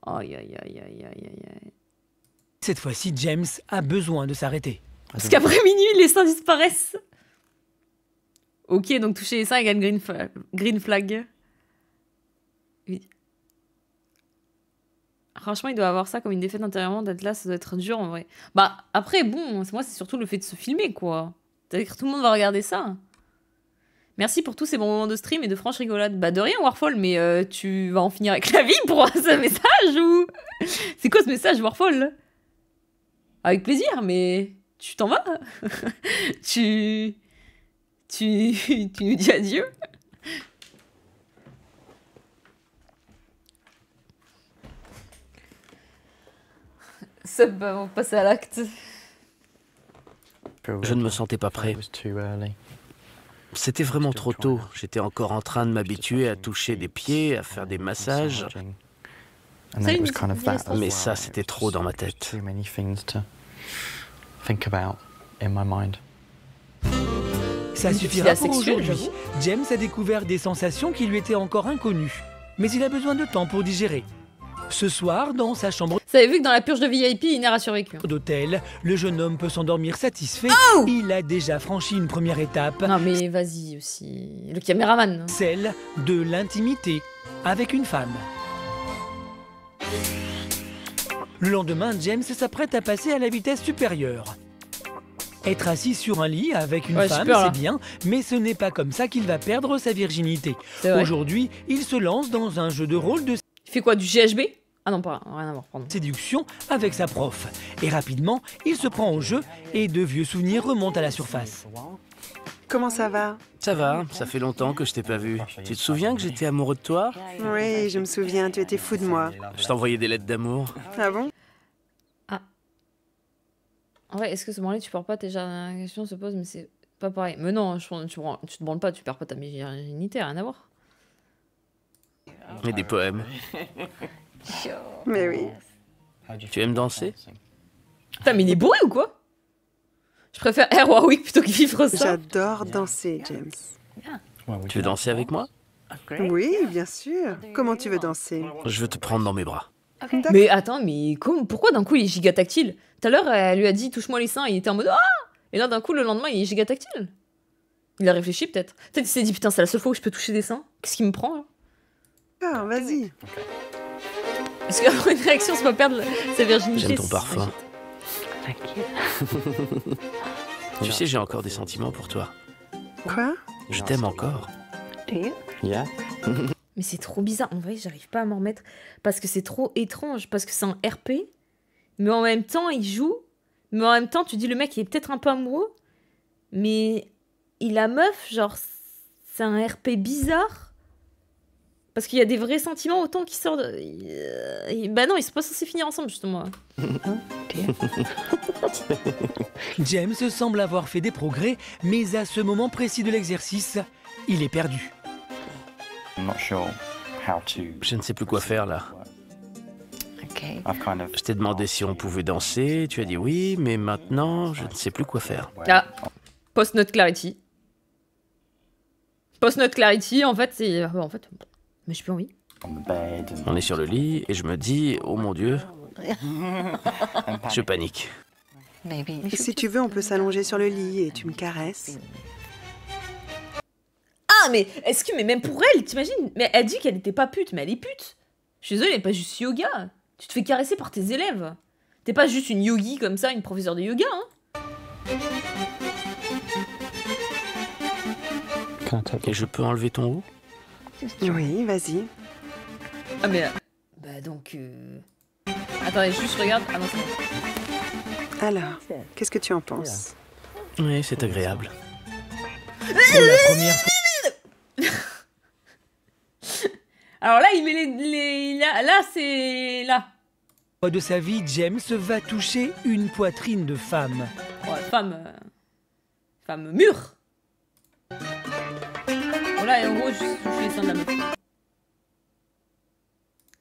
Aïe, aïe, aïe, aïe, aïe, aïe. Cette fois-ci, James a besoin de s'arrêter. Parce qu'après minuit, les seins disparaissent. Ok, donc toucher les seins égale green flag. Oui. Franchement, il doit avoir ça comme une défaite intérieurement d'être là, ça doit être dur en vrai. Bah, après, bon, moi, c'est surtout le fait de se filmer, quoi. C'est-à-dire que tout le monde va regarder ça. Merci pour tous ces bons moments de stream et de franche rigolade. Bah, de rien, Warfall, mais tu vas en finir avec la vie pour ce message ou... C'est quoi ce message, Warfall? Avec plaisir, mais tu t'en vas. tu nous dis adieu. Ça va, on passe à l'acte. Je ne me sentais pas prêt. C'était vraiment trop tôt. J'étais encore en train de m'habituer à toucher des pieds, à faire des massages. Mais ça, c'était trop dans ma tête. Ça suffira pour aujourd'hui. James a découvert des sensations qui lui étaient encore inconnues. Mais il a besoin de temps pour digérer. Ce soir, dans sa chambre... Vous avez vu que dans la purge de VIP, Iner a survécu. ...d'hôtel, le jeune homme peut s'endormir satisfait. Oh, il a déjà franchi une première étape. Non mais vas-y aussi, le caméraman. Celle de l'intimité avec une femme. Le lendemain, James s'apprête à passer à la vitesse supérieure. Être assis sur un lit avec une femme, c'est bien, mais ce n'est pas comme ça qu'il va perdre sa virginité. Aujourd'hui, il se lance dans un jeu de rôle de... Il fait quoi, du GHB? Ah non, pas rien à voir, pardon. Séduction avec sa prof. Et rapidement, il se prend au jeu et de vieux souvenirs remontent à la surface. Comment ça va? Ça va, ça fait longtemps que je t'ai pas vu. Tu te souviens que j'étais amoureux de toi? Oui, je me souviens, tu étais fou de moi. Je t'envoyais des lettres d'amour. Ah bon? Ah. En vrai, est-ce que ce moment-là, tu perds pas déjà? La question se pose, mais c'est pas pareil. Mais non, tu te branles pas, tu perds pas ta virginité, rien à voir. Et des poèmes. Mais oui. Tu aimes danser? Putain, mais il est bourré ou quoi? Je préfère Air Warwick plutôt que vivre ça. J'adore danser, James. Tu veux danser avec moi? Oui, bien sûr. Comment tu veux danser? Je veux te prendre dans mes bras. Mais attends, mais pourquoi d'un coup il est giga tactile? Tout à l'heure, elle lui a dit touche-moi les seins, il était en mode ah! Et là, d'un coup, le lendemain, il est giga tactile. Il a réfléchi peut-être. Peut-être il s'est dit putain, c'est la seule fois où je peux toucher des seins. Qu'est-ce qui me prend là? Ah, vas-y. Parce qu'après une réaction, c'est pas perdre sa virginité. J'aime ton parfum. Tu sais, j'ai encore des sentiments pour toi. Quoi? Je t'aime encore. Mais c'est trop bizarre. En vrai, j'arrive pas à m'en remettre. Parce que c'est trop étrange. Parce que c'est un RP. Mais en même temps, il joue. Mais en même temps, tu dis le mec, il est peut-être un peu amoureux. Mais la meuf, genre, c'est un RP bizarre. Parce qu'il y a des vrais sentiments autant qui sortent de... Bah non, ils sont pas censés finir ensemble, justement. James semble avoir fait des progrès, mais à ce moment précis de l'exercice, il est perdu. Je ne sais plus quoi faire, là. Je t'ai demandé si on pouvait danser, tu as dit oui, mais maintenant, je ne sais plus quoi faire. Ah, post-note clarity. Post-note clarity, en fait, c'est... En fait... Mais j'ai plus envie. On est sur le lit et je me dis, oh mon Dieu, je panique. Et si tu veux, on peut s'allonger sur le lit et tu me caresses. Ah, mais est-ce que... Mais même pour elle, t'imagines? Mais elle dit qu'elle n'était pas pute, mais elle est pute. Je suis désolée, elle n'est pas juste yoga. Tu te fais caresser par tes élèves. T'es pas juste une yogi comme ça, une professeure de yoga, hein. Et je peux enlever ton haut? Oui, vas-y. Ah mais... Bah donc... Attendez, juste regarde... Ah non, c'est bon. Alors, qu'est-ce que tu en penses? Oui, c'est agréable. Pour la première fois... Alors là, il met les... Là, c'est... Là. de sa vie, James va toucher une poitrine de femme. Ouais, femme mûre. Voilà, et en gros, je suis touché les seins de la meuf.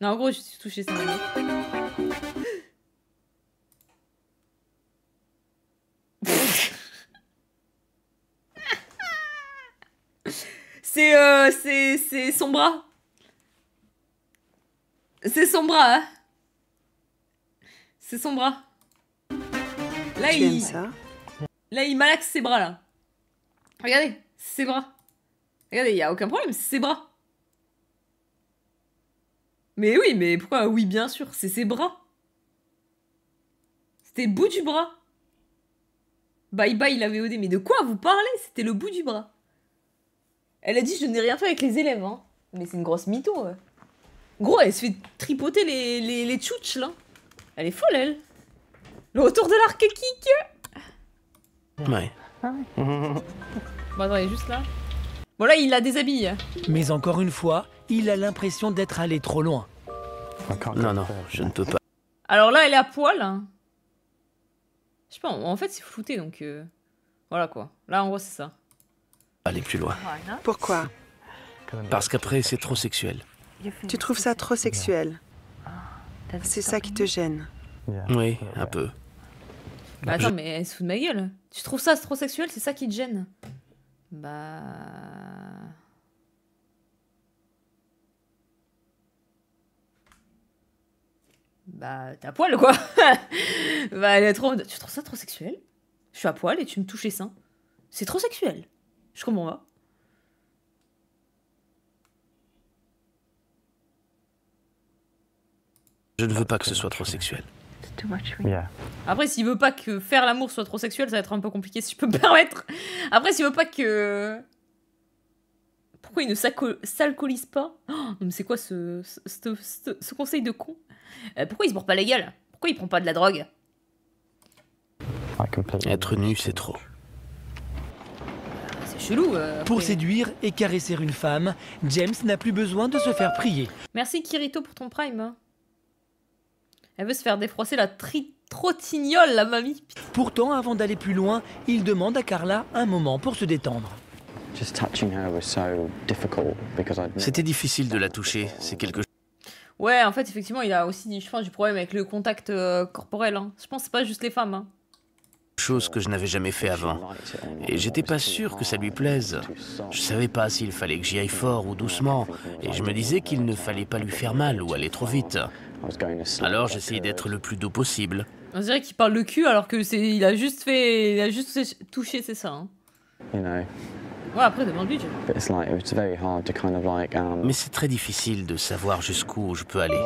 Non, en gros, je suis touché les seins de la meuf. C'est son bras. C'est son bras, hein. C'est son bras. Là, tu aimes ça? Là, il malaxe ses bras, là. Regardez, c'est ses bras. Regardez, il n'y a aucun problème, c'est ses bras. Mais oui, mais pourquoi? Oui, bien sûr, c'est ses bras. C'était le bout du bras. Bye bye la VOD. Mais de quoi vous parlez? C'était le bout du bras. Elle a dit je n'ai rien fait avec les élèves, hein. Mais c'est une grosse mytho. Ouais. Gros, elle se fait tripoter les tchouches, là. Elle est folle, elle. Le retour de l'arc kick. Ouais. Bon, attends, il est juste là. Bon, là, il la déshabille. Mais encore une fois, il a l'impression d'être allé trop loin. Non, non, je ne peux pas. Alors là, elle est à poil. Hein. Je sais pas, en fait, c'est flouté, donc... Voilà, quoi. Là, en gros, c'est ça. Aller plus loin. Pourquoi? Parce qu'après, c'est trop sexuel. Tu trouves ça trop sexuel? C'est ça qui te gêne? Oui, un peu. Bah attends, mais elle se fout de ma gueule. Tu trouves ça trop sexuel? C'est ça qui te gêne? Bah... Bah, t'es à poil, quoi. Bah, elle est trop... Tu trouves ça trop sexuel? Je suis à poil et tu me touches les seins. C'est trop sexuel. Je comprends pas. Je ne veux pas que ce soit trop sexuel. Après, s'il veut pas que faire l'amour soit trop sexuel, ça va être un peu compliqué, si je peux me permettre. Après, s'il veut pas que... Pourquoi il ne s'alcoolise pas? Oh, non, mais c'est quoi ce conseil de con? Pourquoi il se bourre pas la gueule? Pourquoi il prend pas de la drogue? Être nu, c'est trop. C'est chelou. Pour séduire et caresser une femme, James n'a plus besoin de se faire prier. Merci Kirito pour ton prime. Elle veut se faire défroisser la trottignole, la mamie. Pourtant, avant d'aller plus loin, il demande à Carla un moment pour se détendre. C'était difficile de la toucher, c'est quelque chose. Ouais, en fait, effectivement, il a aussi, je pense, du problème avec le contact corporel. Hein. Je pense que c'est pas juste les femmes. Hein. Chose que je n'avais jamais fait avant. Et j'étais pas sûr que ça lui plaise. Je savais pas s'il fallait que j'y aille fort ou doucement. Et je me disais qu'il ne fallait pas lui faire mal ou aller trop vite. Alors j'essayais d'être le plus doux possible. On dirait qu'il parle le cul alors que il a juste touché, c'est ça. Hein. Ouais, après, demande-lui. Mais c'est très difficile de savoir jusqu'où je peux aller.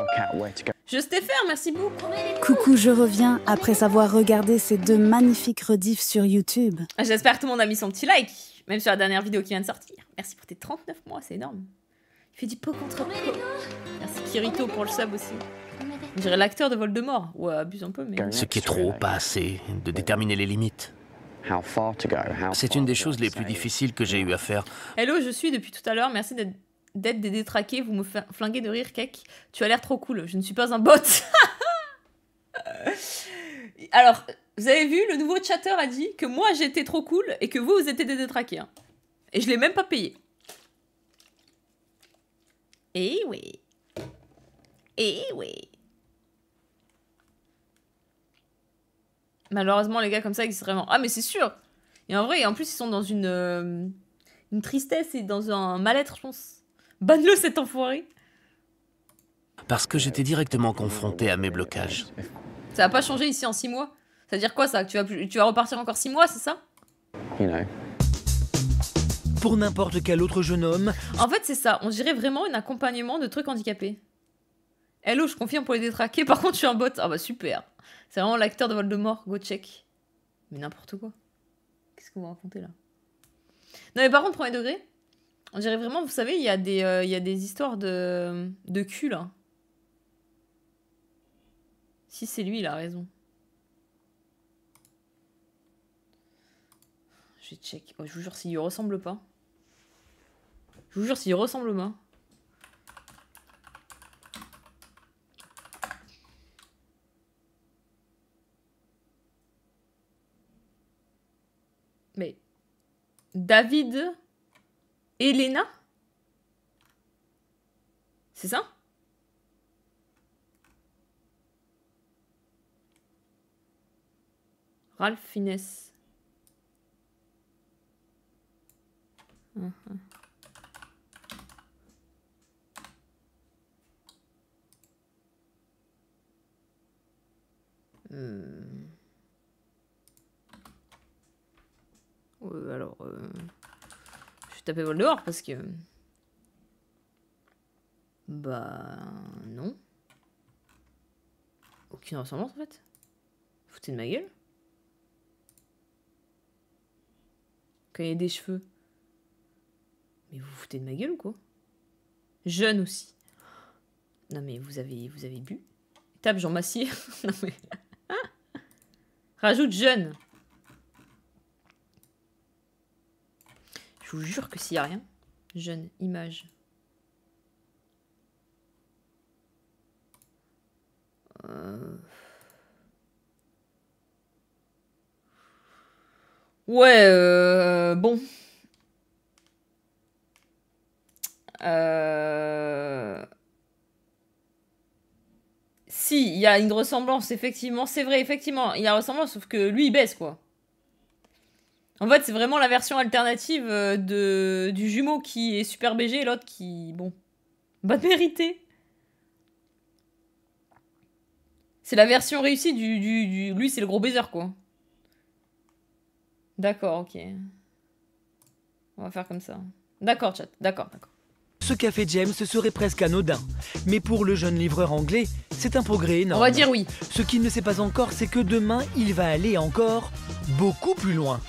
Je sais faire, merci beaucoup. Coucou, je reviens après avoir regardé ces 2 magnifiques rediffs sur YouTube. J'espère que tout le monde a mis son petit like, même sur la dernière vidéo qui vient de sortir. Merci pour tes 39 mois, c'est énorme. Il fait du pot contre pot. Merci Kirito pour le sub aussi. On dirait l'acteur de Voldemort. Ouais, abuse un peu, mais... Ce qui est trop, pas assez, de déterminer les limites. C'est une des choses les plus difficiles que j'ai eu à faire. Hello, je suis depuis tout à l'heure. Merci d'être des détraqués. Vous me flinguez de rire, Cake. Tu as l'air trop cool. Je ne suis pas un bot. Alors, vous avez vu, le nouveau chatter a dit que moi j'étais trop cool et que vous étiez des détraqués. Hein. Et je l'ai même pas payé. Eh oui. Eh oui. Malheureusement, les gars comme ça existent vraiment. Ah, mais c'est sûr. Et en vrai, en plus, ils sont dans une tristesse et dans un mal-être, je pense. Banne-le, cet enfoiré. Parce que j'étais directement confronté à mes blocages. Ça va pas changer ici en 6 mois. Ça veut dire quoi, ça? Tu vas repartir encore 6 mois, c'est ça? Pour n'importe quel autre jeune homme... En fait, c'est ça. On dirait vraiment un accompagnement de trucs handicapés. Hello, je confirme pour les détraquer. Par contre, je suis un bot. Ah bah super. C'est vraiment l'acteur de Voldemort. Go check. Mais n'importe quoi. Qu'est-ce qu'on va raconter là? Non mais par contre, premier degré, on dirait vraiment, vous savez, il y a des histoires de cul là. Si c'est lui, il a raison. Je vais check. Oh, je vous jure, s'il lui ressemble pas. Je vous jure, s'il ressemble pas. Mais David Elena? C'est ça? Ralph Fiennes. Alors, je vais taper Voldemort parce que... Bah... Non. Aucune ressemblance en fait. Vous foutez de ma gueule? Quand il y a des cheveux. Mais vous vous foutez de ma gueule ou quoi? Jeune aussi. Non mais vous avez bu? Tape Jean Massier. Non mais... Rajoute jeune. Je vous jure que s'il n'y a rien. Jeune, image. Ouais, bon. Si, il y a une ressemblance, effectivement. C'est vrai, effectivement. Il y a une ressemblance, sauf que lui, il baisse, quoi. En fait, c'est vraiment la version alternative du jumeau qui est super BG et l'autre qui... Bon. Pas de mérité. C'est la version réussie du... Lui, c'est le gros baiser, quoi. D'accord, ok. On va faire comme ça. D'accord, chat. D'accord. Ce qu'a fait James serait presque anodin. Mais pour le jeune livreur anglais, c'est un progrès énorme. On va dire oui. Ce qu'il ne sait pas encore, c'est que demain, il va aller encore beaucoup plus loin.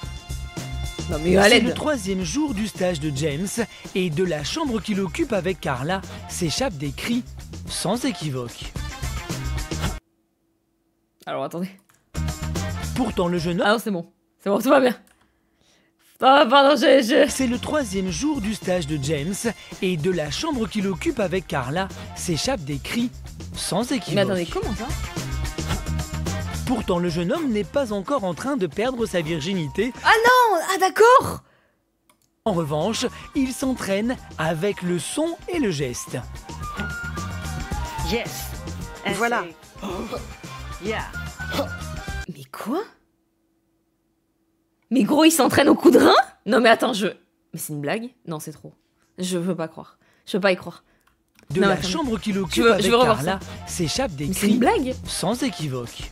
Non mais c'est le 3e jour du stage de James et de la chambre qu'il occupe avec Carla s'échappent des cris sans équivoque. Alors attendez. Pourtant le jeune homme... Ah non c'est bon, tout va bien. Ah pardon, C'est le 3e jour du stage de James et de la chambre qu'il occupe avec Carla s'échappent des cris sans équivoque. Mais attendez, comment ça? Pourtant le jeune homme n'est pas encore en train de perdre sa virginité. Ah non! Ah d'accord! En revanche, il s'entraîne avec le son et le geste. Yes. Voilà. Yeah. Mais quoi? Mais gros, il s'entraîne au coup de rein? Non mais attends, Mais c'est une blague? Non, c'est trop. Je veux pas croire. Je veux pas y croire. De la chambre qu'il occupe avec Carla s'échappent des cris blague sans équivoque.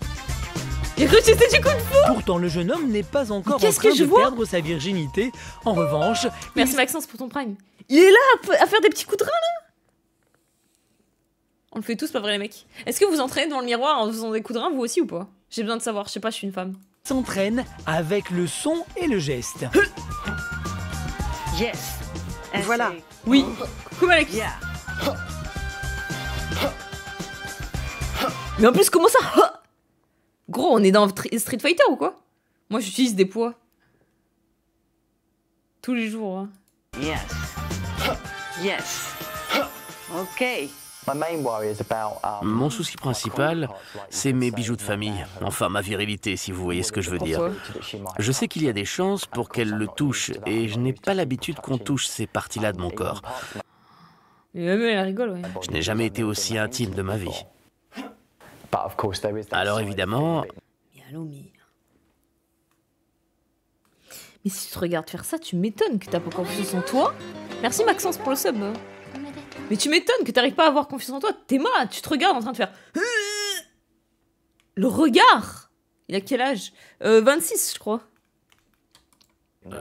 Il a cru que c'était du coup de fou. Pourtant, le jeune homme n'est pas encore en train de perdre sa virginité. En revanche... Merci Maxence pour ton prime. Il est là à faire des petits coups de rein, là. On le fait tous, pas vrai les mecs. Est-ce que vous entraînez devant le miroir en faisant des coups de rein, vous aussi ou pas? J'ai besoin de savoir, je sais pas, je suis une femme. S'entraîne avec le son et le geste. Yes. Voilà. Oui. Coucou Alex. Mais en plus, comment ça? Gros, on est dans Street Fighter ou quoi? Moi, j'utilise des poids. Tous les jours. Hein. Yes. Yes. Ok. Mon souci principal, c'est mes bijoux de famille. Enfin, ma virilité, si vous voyez ce que je veux dire. Je sais qu'il y a des chances pour qu'elle le touche, et je n'ai pas l'habitude qu'on touche ces parties-là de mon corps. Elle rigole, ouais. Je n'ai jamais été aussi intime de ma vie. Alors évidemment... Mais si tu te regardes faire ça, tu m'étonnes que t'as pas confiance en toi. Merci Maxence pour le sub. Mais tu m'étonnes que t'arrives pas à avoir confiance en toi. T'es malade, tu te regardes en train de faire... Le regard. Il a quel âge 26, je crois.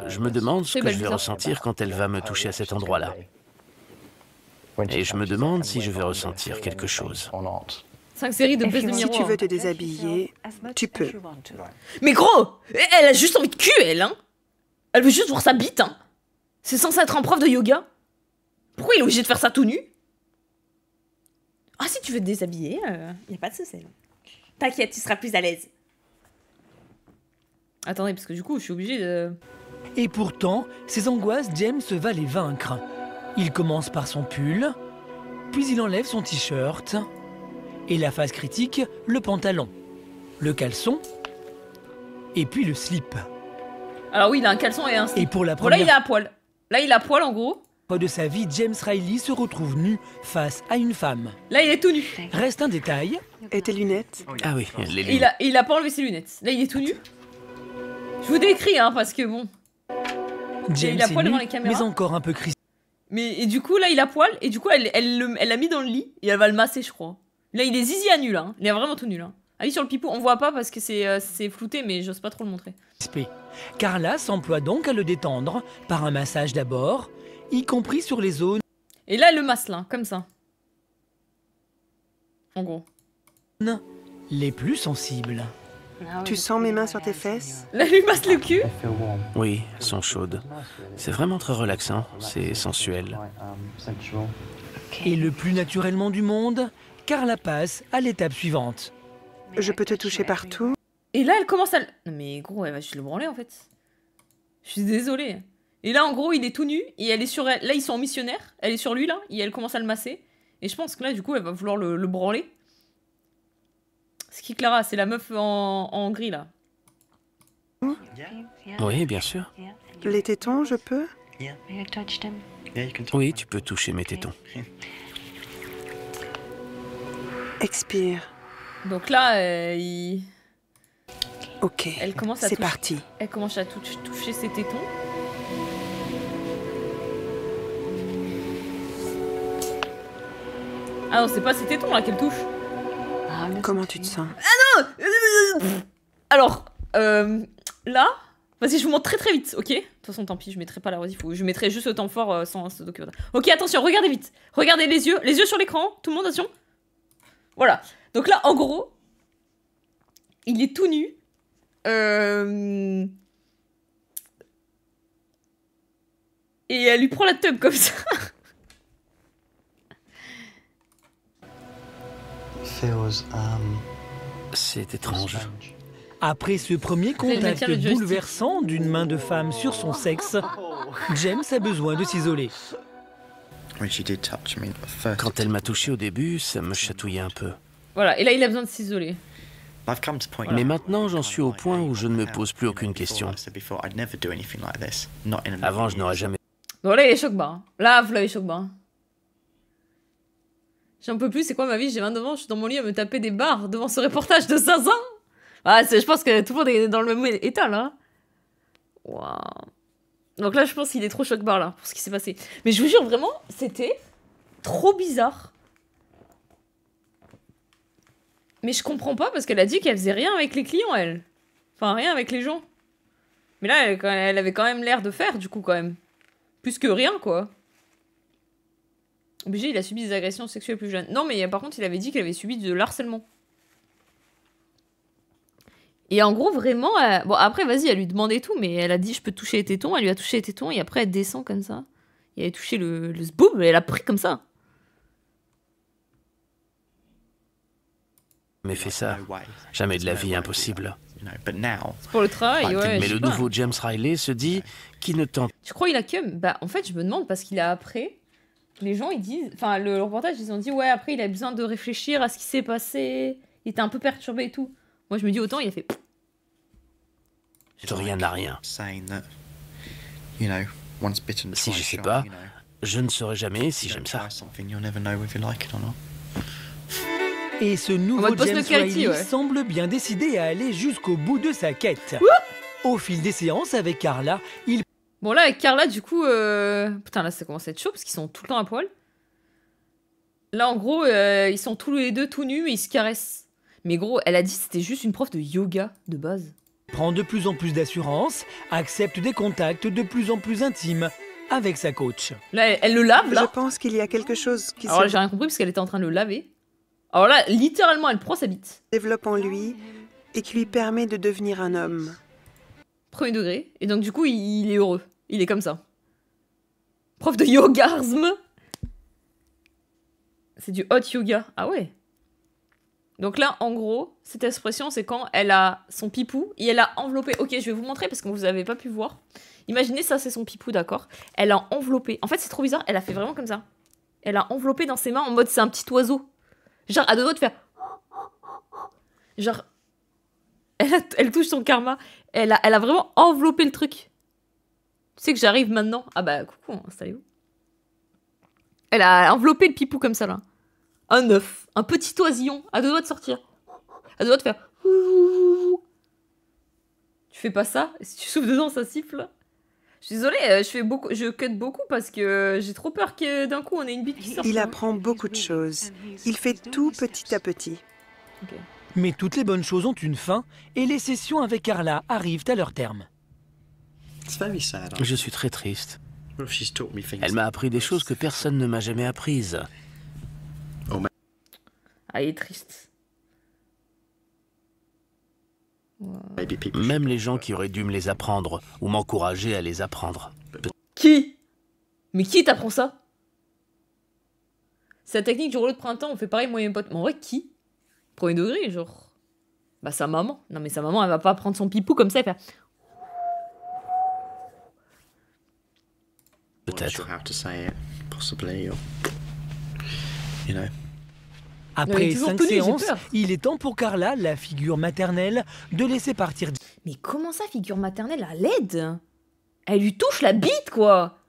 Je me demande ce que je vais ressentir quand elle va me toucher à cet endroit-là. Et je me demande si je vais ressentir quelque chose. 5 séries de baisse de miroir. Si tu veux te déshabiller, tu peux. Mais gros, elle a juste envie de cul, elle, hein. Elle veut juste voir sa bite, hein. C'est censé être un prof de yoga. Pourquoi il est obligé de faire ça tout nu? Ah, si tu veux te déshabiller, y a pas de souci. T'inquiète, tu seras plus à l'aise. Attendez, parce que du coup, je suis obligée de... Et pourtant, ses angoisses, James va les vaincre. Il commence par son pull, puis il enlève son t-shirt, et la phase critique, le pantalon, le caleçon, et puis le slip. Alors oui, il a un caleçon et un slip. Et pour la première... Bon, là, il est à poil. Là, il est à poil, en gros. De sa vie, James Riley se retrouve nu face à une femme. Là, il est tout nu. Reste un détail. Et tes lunettes? Ah oui, les lunettes. Il a pas enlevé ses lunettes. Là, il est tout nu. Je vous décris, hein, parce que bon... James il a poil est devant nu, les caméras. mais encore un peu crispé. Mais et du coup, là, il a poil. Et du coup, elle l'a mis dans le lit. Et elle va le masser, je crois. Là, il est zizi à nu, là. Hein. Il est vraiment tout nu, là. Ah oui, sur le pipou, on voit pas parce que c'est flouté, mais j'ose pas trop le montrer. Carla s'emploie donc à le détendre par un massage d'abord, y compris sur les zones... Et là, elle le masse, là, comme ça. En gros. Les plus sensibles. Tu sens mes mains sur tes fesses? Là, elle lui masse le cul. Oui, elles sont chaudes. C'est vraiment très relaxant, c'est sensuel. Et le plus naturellement du monde, Carla passe à l'étape suivante. Je peux te toucher partout? Et là, elle commence à... Non mais gros, elle va juste le branler, en fait. Je suis désolée. Et là, en gros, il est tout nu, et elle est sur elle. Là, ils sont en missionnaire. Elle est sur lui, là, et elle commence à le masser. Et je pense que là, du coup, elle va vouloir le branler. C'est qui, Clara? C'est la meuf en gris, là. Oui, bien sûr. Les tétons, je peux? Oui, tu peux toucher mes tétons. Expire. Donc là, Ok, c'est parti. Elle commence à toucher ses tétons. Ah non, c'est pas ses tétons là qu'elle touche. Comment tu te sens? Ah non. Alors, là, vas-y, je vous montre très très vite, ok? De toute façon, tant pis, je mettrai pas la rediff, je mettrai juste le temps fort sans ce documentaire. Ok, attention, regardez vite. Regardez les yeux sur l'écran, tout le monde, attention. Voilà. Donc là, en gros, il est tout nu. Et elle lui prend la teub comme ça. C'est étrange. Après ce premier contact bouleversant d'une main de femme sur son sexe, James a besoin de s'isoler. Quand elle m'a touché au début, ça me chatouillait un peu. Voilà, et là il a besoin de s'isoler. Mais maintenant, j'en suis au point où je ne me pose plus aucune question. Avant, je n'aurais jamais... Bon, là, il est choc-bas. Hein. Là, vous l'avez choc-bas. J'en peux plus, c'est quoi ma vie? J'ai 29 ans, je suis dans mon lit à me taper des barres devant ce reportage de 5 ans. Ah, je pense que tout le monde est dans le même état, là. Waouh. Donc là, je pense qu'il est trop choc-bar, là, pour ce qui s'est passé. Mais je vous jure, vraiment, c'était trop bizarre. Mais je comprends pas parce qu'elle a dit qu'elle faisait rien avec les clients, elle. Enfin, rien avec les gens. Mais là, elle avait quand même l'air de faire, du coup, quand même. Plus que rien, quoi. Obligé, il a subi des agressions sexuelles plus jeunes. Non, mais par contre, il avait dit qu'il avait subi de l'harcèlement. Et en gros, vraiment... Bon, après, vas-y, elle lui demandait tout, mais elle a dit, je peux toucher les tétons. Elle lui a touché les tétons, et après, elle descend comme ça. Et elle a touché le sboob, et elle a pris comme ça. Mais fais ça. Jamais de la vie impossible. C'est pour le travail, ouais. Mais le nouveau James Riley se dit qu'il ne tente... Tu crois qu'il a cum? Bah, en fait, je me demande, parce qu'il a après... Les gens, ils disent... Enfin, le reportage, ils ont dit, ouais, après, il a besoin de réfléchir à ce qui s'est passé. Il était un peu perturbé et tout. Moi, je me dis, autant, il a fait... De rien à rien. Si je sais pas, je ne saurais jamais si j'aime ça. Et ce nouveau James Riley semble bien décidé à aller jusqu'au bout de sa quête. Au fil des séances avec Carla, il... Bon là, avec Carla, du coup... Putain, là, ça commence à être chaud parce qu'ils sont tout le temps à poil. Là, en gros, ils sont tous les deux tout nus, mais ils se caressent. Mais gros, elle a dit que c'était juste une prof de yoga de base. Prend de plus en plus d'assurance, accepte des contacts de plus en plus intimes avec sa coach. Là, elle le lave, là. Je pense qu'il y a quelque chose qui Alors là, j'ai rien compris parce qu'elle était en train de le laver. Alors là, littéralement, elle prend sa bite. Développe en lui et qui lui permet de devenir un homme. Premier degré. Et donc, du coup, il est heureux. Il est comme ça. Prof de yogasme. C'est du hot yoga. Ah ouais. Donc là, en gros, cette expression, c'est quand elle a son pipou et elle a enveloppé... Ok, je vais vous montrer parce que vous n'avez pas pu voir. Imaginez, ça, c'est son pipou, d'accord? Elle a enveloppé... En fait, c'est trop bizarre. Elle a fait vraiment comme ça. Elle a enveloppé dans ses mains en mode c'est un petit oiseau. Genre, à deux doigts de faire... Genre... Elle touche son karma. Elle a vraiment enveloppé le truc. Tu sais que j'arrive maintenant? Ah bah, coucou, installez-vous. Elle a enveloppé le pipou comme ça, là. Un œuf. Un petit oisillon. À deux doigts de sortir. À deux doigts de faire... Tu fais pas ça? Si tu souffles dedans, ça siffle. Je suis désolée, je cut beaucoup parce que j'ai trop peur que d'un coup on ait une bite qui sorte. Il apprend beaucoup de choses. Il fait tout petit à petit. Okay. Mais toutes les bonnes choses ont une fin et les sessions avec Carla arrivent à leur terme. Je suis très triste. Elle m'a appris des choses que personne ne m'a jamais apprises. Ah, il est triste. Même les gens qui auraient dû me les apprendre ou m'encourager à les apprendre. Qui? Mais qui t'apprend ça? C'est la technique du rouleau de printemps, on fait pareil, moi et mes potes. Mais en vrai, qui? Premier degré, genre. Bah, sa maman. Non, mais sa maman, elle va pas prendre son pipou comme ça et faire... Peut-être. Après 5 séances, il est temps pour Carla, la figure maternelle, de laisser partir. Mais comment ça, figure maternelle, à l'aide? Elle lui touche la bite, quoi.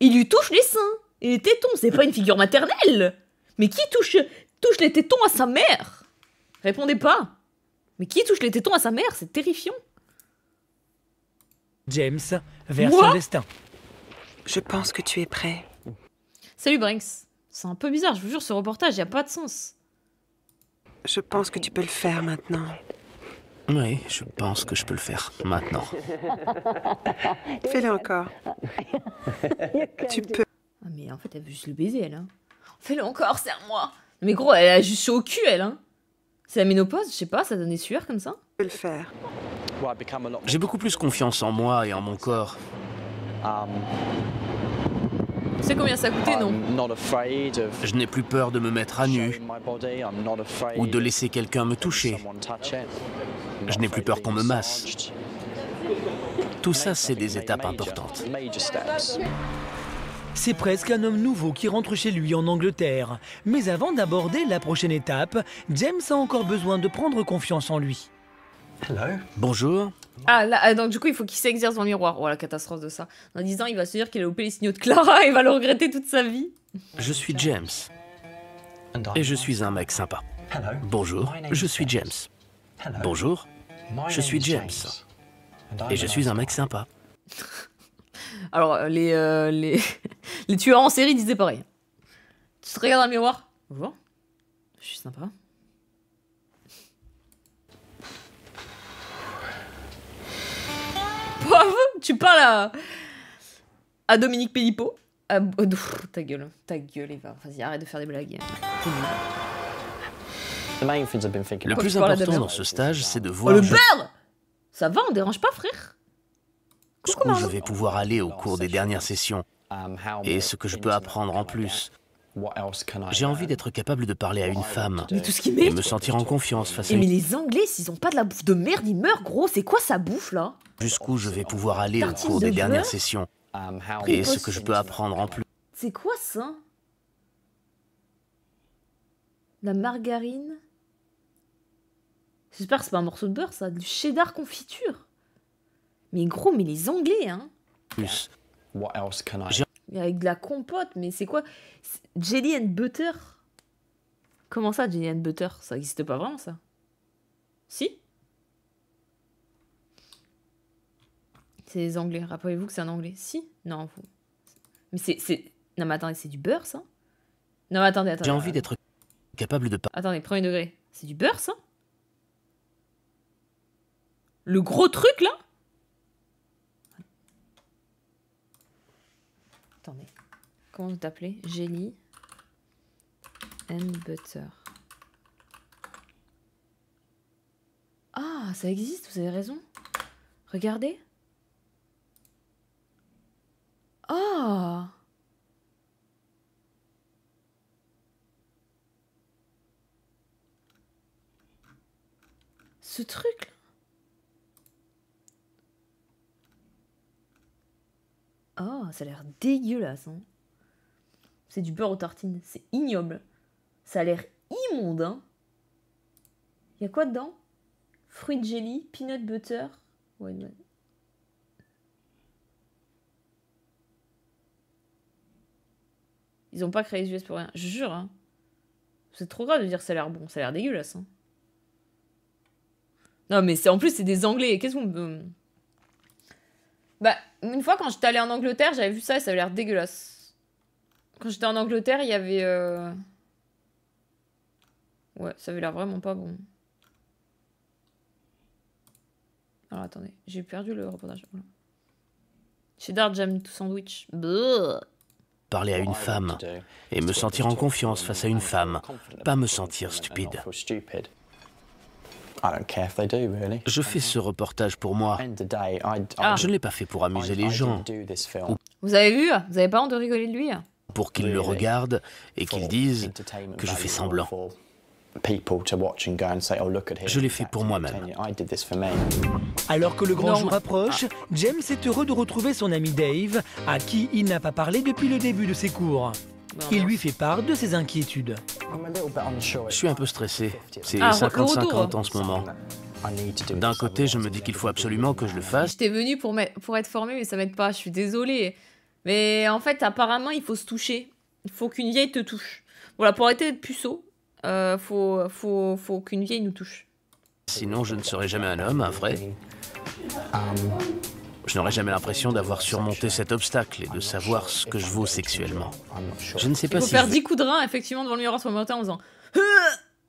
Il lui touche les seins et les tétons, c'est pas une figure maternelle. Mais qui touche les tétons à sa mère? Répondez pas. Mais qui touche les tétons à sa mère? C'est terrifiant. James vers son destin. Je pense que tu es prêt. Salut Brinks. C'est un peu bizarre, je vous jure, ce reportage, y a pas de sens. Je pense que tu peux le faire maintenant. Oui, je pense que je peux le faire maintenant. Fais-le encore. Tu peux. Ah mais en fait, elle veut juste le baiser, elle. Hein. Fais-le encore, serre-moi. Mais gros, elle a juste chaud au cul, elle. Hein. C'est la ménopause, je sais pas, ça donne des sueurs comme ça. Tu peux le faire. J'ai beaucoup plus confiance en moi et en mon corps. Tu sais combien ça coûtait, non? Je n'ai plus peur de me mettre à nu ou de laisser quelqu'un me toucher. Je n'ai plus peur qu'on me masse. Tout ça, c'est des étapes importantes. C'est presque un homme nouveau qui rentre chez lui en Angleterre. Mais avant d'aborder la prochaine étape, James a encore besoin de prendre confiance en lui. Bonjour. Ah, là, donc du coup, il faut qu'il s'exerce dans le miroir. Oh, la catastrophe de ça. Dans 10 ans, il va se dire qu'il a loupé les signaux de Clara et il va le regretter toute sa vie. Je suis James. Et je suis un mec sympa. Bonjour, je suis James. Bonjour, je suis James. Et je suis un mec sympa. Alors, les tueurs en série disaient pareil. Tu te regardes dans le miroir. Bonjour, je suis sympa. Poivre, tu parles à Dominique Pélipo. Ta gueule, Eva. Vas-y, arrête de faire des blagues. Le plus important dans ce stage, c'est de voir... le beurre! Ça va, on dérange pas, frère? Où je vais pouvoir aller au cours des dernières sessions. Et ce que je peux apprendre en plus. J'ai envie d'être capable de parler à une femme. Mais tout ce qui et me sentir en confiance face à une... Mais les Anglais, s'ils ont pas de la bouffe de merde, ils meurent, gros. C'est quoi sa bouffe, là? Jusqu'où je vais pouvoir aller au cours des dernières sessions. Et ce que je peux apprendre en plus. C'est quoi ça? La margarine? J'espère que c'est pas un morceau de beurre, ça. Du cheddar confiture. Mais gros, mais les Anglais, hein. Plus. Avec de la compote, mais c'est quoi? Jelly and butter? Comment ça, jelly and butter? Ça existe pas vraiment, ça? Si? C'est les Anglais. Rappelez-vous que c'est un Anglais. Si? Non, vous. Mais c'est... Non, mais attendez, c'est du beurre, ça? Non, mais attendez. J'ai envie d'être capable de... Attendez, premier degré. C'est du beurre, ça? Le gros truc, là? Attendez. Comment vous t'appelez? Jelly and butter. Ah, ça existe, vous avez raison. Regardez. Ah! Ce truc-là. Oh, ça a l'air dégueulasse. Hein. C'est du beurre aux tartines. C'est ignoble. Ça a l'air immonde. Hein. Y a quoi dedans? Fruit jelly, peanut butter. Ouais. Ils ont pas créé les US pour rien. Je jure. Hein. C'est trop grave de dire que ça a l'air bon. Ça a l'air dégueulasse. Hein. Non, mais en plus, c'est des Anglais. Qu'est-ce qu'on... Bah, une fois, quand j'étais allée en Angleterre, j'avais vu ça et ça avait l'air dégueulasse. Quand j'étais en Angleterre, il y avait... Ouais, ça avait l'air vraiment pas bon. Alors, attendez. J'ai perdu le reportage. Voilà. Cheddar jam sandwich. Bleh. Parler à une femme et me sentir en confiance face à une femme. Pas me sentir stupide. Je fais ce reportage pour moi. Je ne l'ai pas fait pour amuser les gens. Vous avez vu? Vous avez pas honte de rigoler de lui? Pour qu'ils le regardent et qu'ils disent que je fais semblant. Je l'ai fait pour moi-même. Alors que le grand jour approche, James est heureux de retrouver son ami Dave, à qui il n'a pas parlé depuis le début de ses cours. Il lui fait part de ses inquiétudes. Je suis un peu stressé. C'est 50-50 en ce moment. D'un côté, je me dis qu'il faut absolument que je le fasse. J'étais venue pour être formée, mais ça m'aide pas. Je suis désolée. Mais en fait, apparemment, il faut se toucher. Il faut qu'une vieille te touche. Voilà, pour arrêter d'être puceau, faut qu'une vieille nous touche. Sinon, je ne serai jamais un homme, un vrai. Je n'aurai jamais l'impression d'avoir surmonté cet obstacle et de savoir ce que je vaux sexuellement. Je ne sais pas si... Il faut faire 10 coups de rein, effectivement, devant le miroir sur le matin en faisant...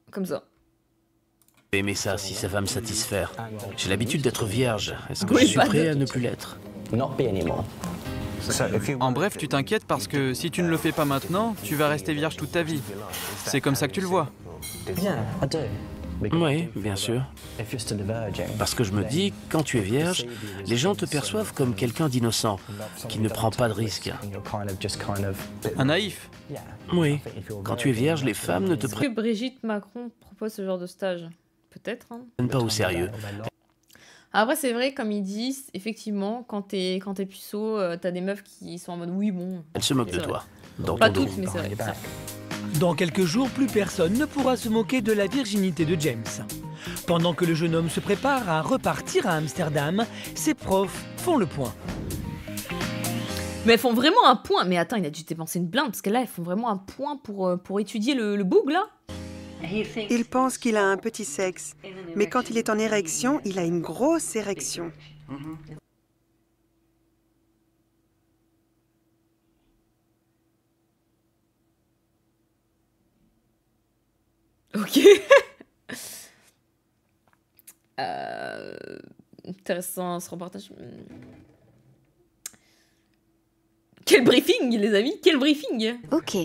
Comme ça. Aimer ça, si ça va me satisfaire. J'ai l'habitude d'être vierge. Est-ce que je suis prêt à ne plus l'être? En bref, tu t'inquiètes parce que si tu ne le fais pas maintenant, tu vas rester vierge toute ta vie. C'est comme ça que tu le vois. Oui, bien sûr. Parce que je me dis, quand tu es vierge, les gens te perçoivent comme quelqu'un d'innocent, qui ne prend pas de risques. Un naïf. Oui, quand tu es vierge, les femmes ne te prennent... Est-ce que Brigitte Macron propose ce genre de stage? Peut-être. Hein. Pas au sérieux. Après, c'est vrai, comme ils disent, effectivement, quand t'es puceau, t'as des meufs qui sont en mode oui, bon. Elles se moquent de toi. Pas toutes, mais c'est vrai. Dans quelques jours, plus personne ne pourra se moquer de la virginité de James. Pendant que le jeune homme se prépare à repartir à Amsterdam, ses profs font le point. Mais elles font vraiment un point. Mais attends, il a dû dépenser une blinde, parce que là, elles font vraiment un point pour étudier le boug, là. Il pense qu'il a un petit sexe, mais quand il est en érection, il a une grosse érection. Ok. Intéressant ce reportage. Quel briefing, les amis, quel briefing. Ok,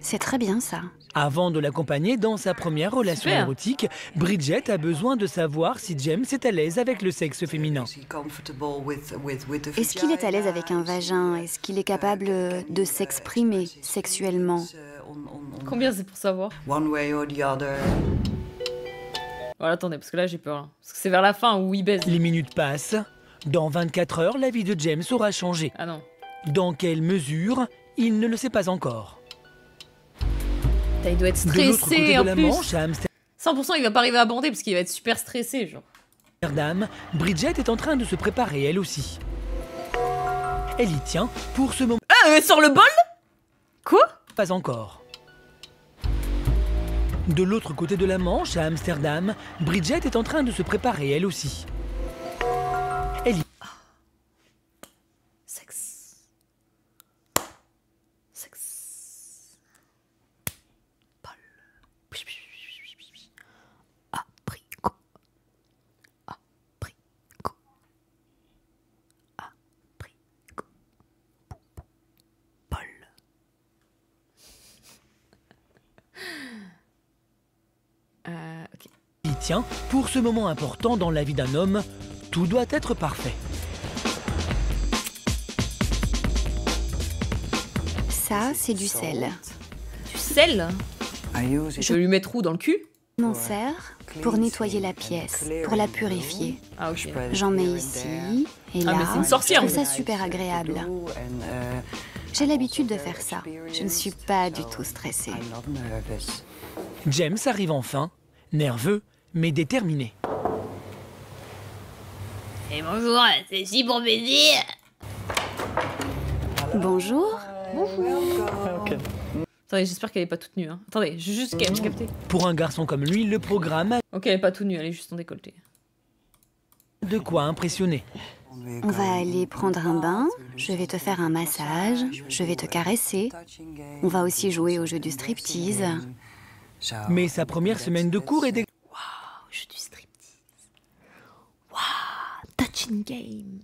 c'est très bien ça. Avant de l'accompagner dans sa première relation érotique, Bridget a besoin de savoir si James est à l'aise avec le sexe féminin. Est-ce qu'il est à l'aise avec un vagin? Est-ce qu'il est capable de s'exprimer sexuellement? Combien c'est pour savoir? Voilà, attendez, parce que là j'ai peur. Hein. Parce que c'est vers la fin où il baise. Les minutes passent. Dans 24 heures, la vie de James aura changé. Ah non. Dans quelle mesure? Il ne le sait pas encore. Il doit être stressé en plus. 100% il va pas arriver à bander parce qu'il va être super stressé, genre. Amsterdam, Bridget est en train de se préparer elle aussi. Elle y tient pour ce moment. Ah, sur le bol? Quoi? Pas encore. De l'autre côté de la Manche, à Amsterdam, Bridget est en train de se préparer elle aussi. Elle y... Il tient pour ce moment important dans la vie d'un homme, tout doit être parfait. Ça, c'est du sel. Du sel? Je vais lui mettre où dans le cul? M'en sers pour nettoyer la pièce, pour la purifier. Ah, ok. J'en mets ici et là. Ah, mais c'est une sorcière. Je trouve ça super agréable. J'ai l'habitude de faire ça. Je ne suis pas du tout stressée. James arrive enfin, nerveux mais déterminé. Et bonjour, c'est ici pour baiser. Bonjour. Okay. Attendez, j'espère qu'elle est pas toute nue. Hein. Attendez, j'ai juste capté. Pour un garçon comme lui, le programme a... Ok, elle est pas toute nue, elle est juste en décolleté. De quoi impressionner. On va aller prendre un bain, je vais te faire un massage, je vais te caresser. On va aussi jouer au jeu du striptease. Mais sa première semaine de cours est... Waouh, jeu du striptease. Waouh, touching game.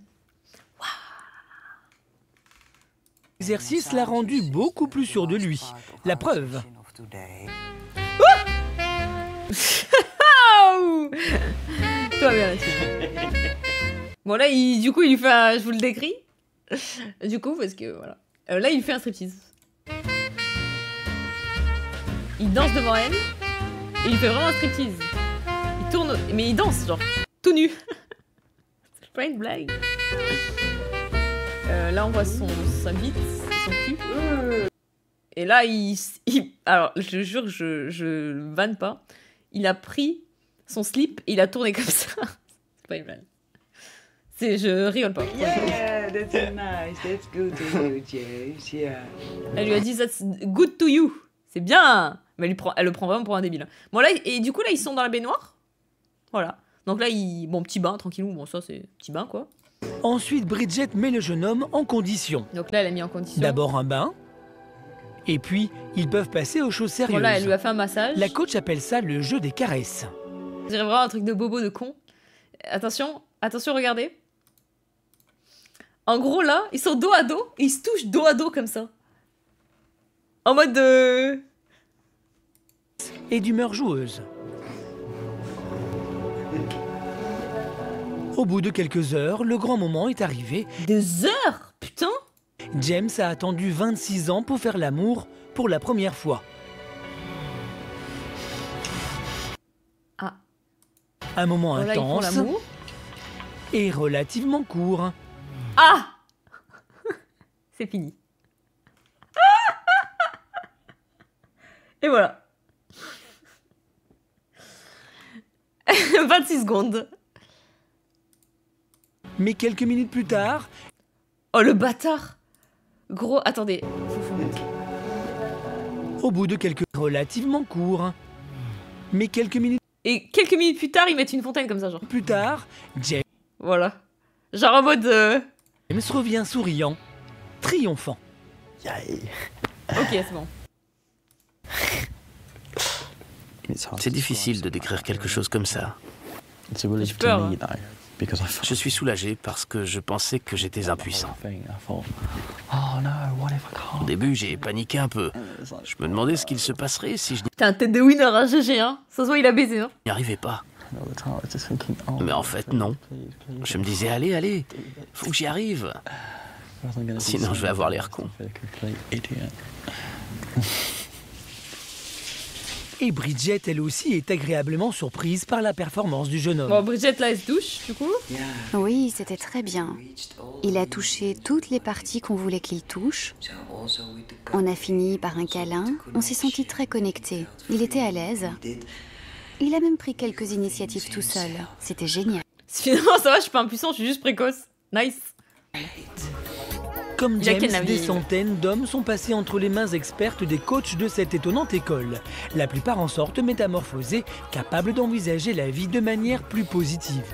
L'exercice l'a rendu beaucoup plus sûr de lui. La preuve. Toi bien là-dessus. Bon là, du coup, il lui fait un... Je vous le décris. Du coup, parce que voilà. Là, il lui fait un striptease. Il danse devant elle. Et il fait vraiment un striptease. Il tourne... Mais il danse, genre, tout nu. C'est pas une blague. Là, on voit sa bite, son cul. Et là, alors, je te jure, je vanne pas. Il a pris son slip et il a tourné comme ça. C'est pas une blague. Je rigole pas. Yeah, that's nice. That's good to you, James. Yeah. Elle lui a dit that's good to you. C'est bien. Mais elle le prend vraiment pour un débile. Bon là, et du coup là, ils sont dans la baignoire. Voilà. Donc là, bon, petit bain, tranquillou. Bon, ça c'est petit bain quoi. Ensuite, Bridget met le jeune homme en condition. Donc là, elle a mis en condition. D'abord un bain. Et puis, ils peuvent passer aux choses sérieuses. Voilà, elle lui a fait un massage. La coach appelle ça le jeu des caresses. Je dirais vraiment un truc de bobo de con. Attention, regardez. En gros, là, ils sont dos à dos et ils se touchent dos à dos comme ça. En mode de... Et d'humeur joueuse. Au bout de quelques heures, le grand moment est arrivé. Des heures? Putain! James a attendu 26 ans pour faire l'amour pour la première fois. Ah. Un moment voilà, intense et relativement court. Ah! C'est fini. Et voilà. 26 secondes. Mais quelques minutes plus tard... Oh, le bâtard! Gros, attendez. Au bout de quelques... relativement court. Mais quelques minutes... Et quelques minutes plus tard, ils mettent une fontaine comme ça, genre. Plus tard, James... Voilà. Genre en mode... James revient souriant, triomphant. Ok, c'est bon. C'est difficile de décrire quelque chose comme ça. J'ai peur. Je suis soulagé parce que je pensais que j'étais impuissant. Au début, j'ai paniqué un peu. Je me demandais ce qu'il se passerait si je T'as un tête de winner, hein, GG, hein. Ça se voit, il a baisé, hein. n'y arrivais pas. Mais en fait, non. Je me disais, allez, faut que j'y arrive. Sinon, je vais avoir l'air con. Et Bridget, elle aussi, est agréablement surprise par la performance du jeune homme. Bon, Bridget, là, elle se douche, du coup. Oui, c'était très bien. Il a touché toutes les parties qu'on voulait qu'il touche. On a fini par un câlin. On s'est sentis très connectés. Il était à l'aise. Il a même pris quelques initiatives tout seul. C'était génial. Finalement, ça va, je suis pas impuissant, je suis juste précoce. Nice. Comme James, des centaines d'hommes sont passés entre les mains expertes des coachs de cette étonnante école. La plupart en sortent métamorphosés, capables d'envisager la vie de manière plus positive.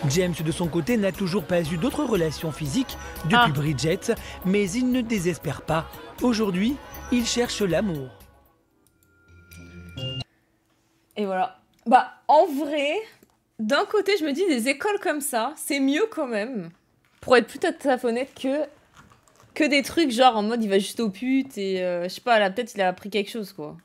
James, de son côté, n'a toujours pas eu d'autres relations physiques depuis Bridget, mais il ne désespère pas. Aujourd'hui, il cherche l'amour. Et voilà. Bah, en vrai, d'un côté, je me dis, des écoles comme ça, c'est mieux quand même. Pour être tout à fait honnête que des trucs genre en mode il va juste aux putes et je sais pas, là peut-être il a appris quelque chose quoi.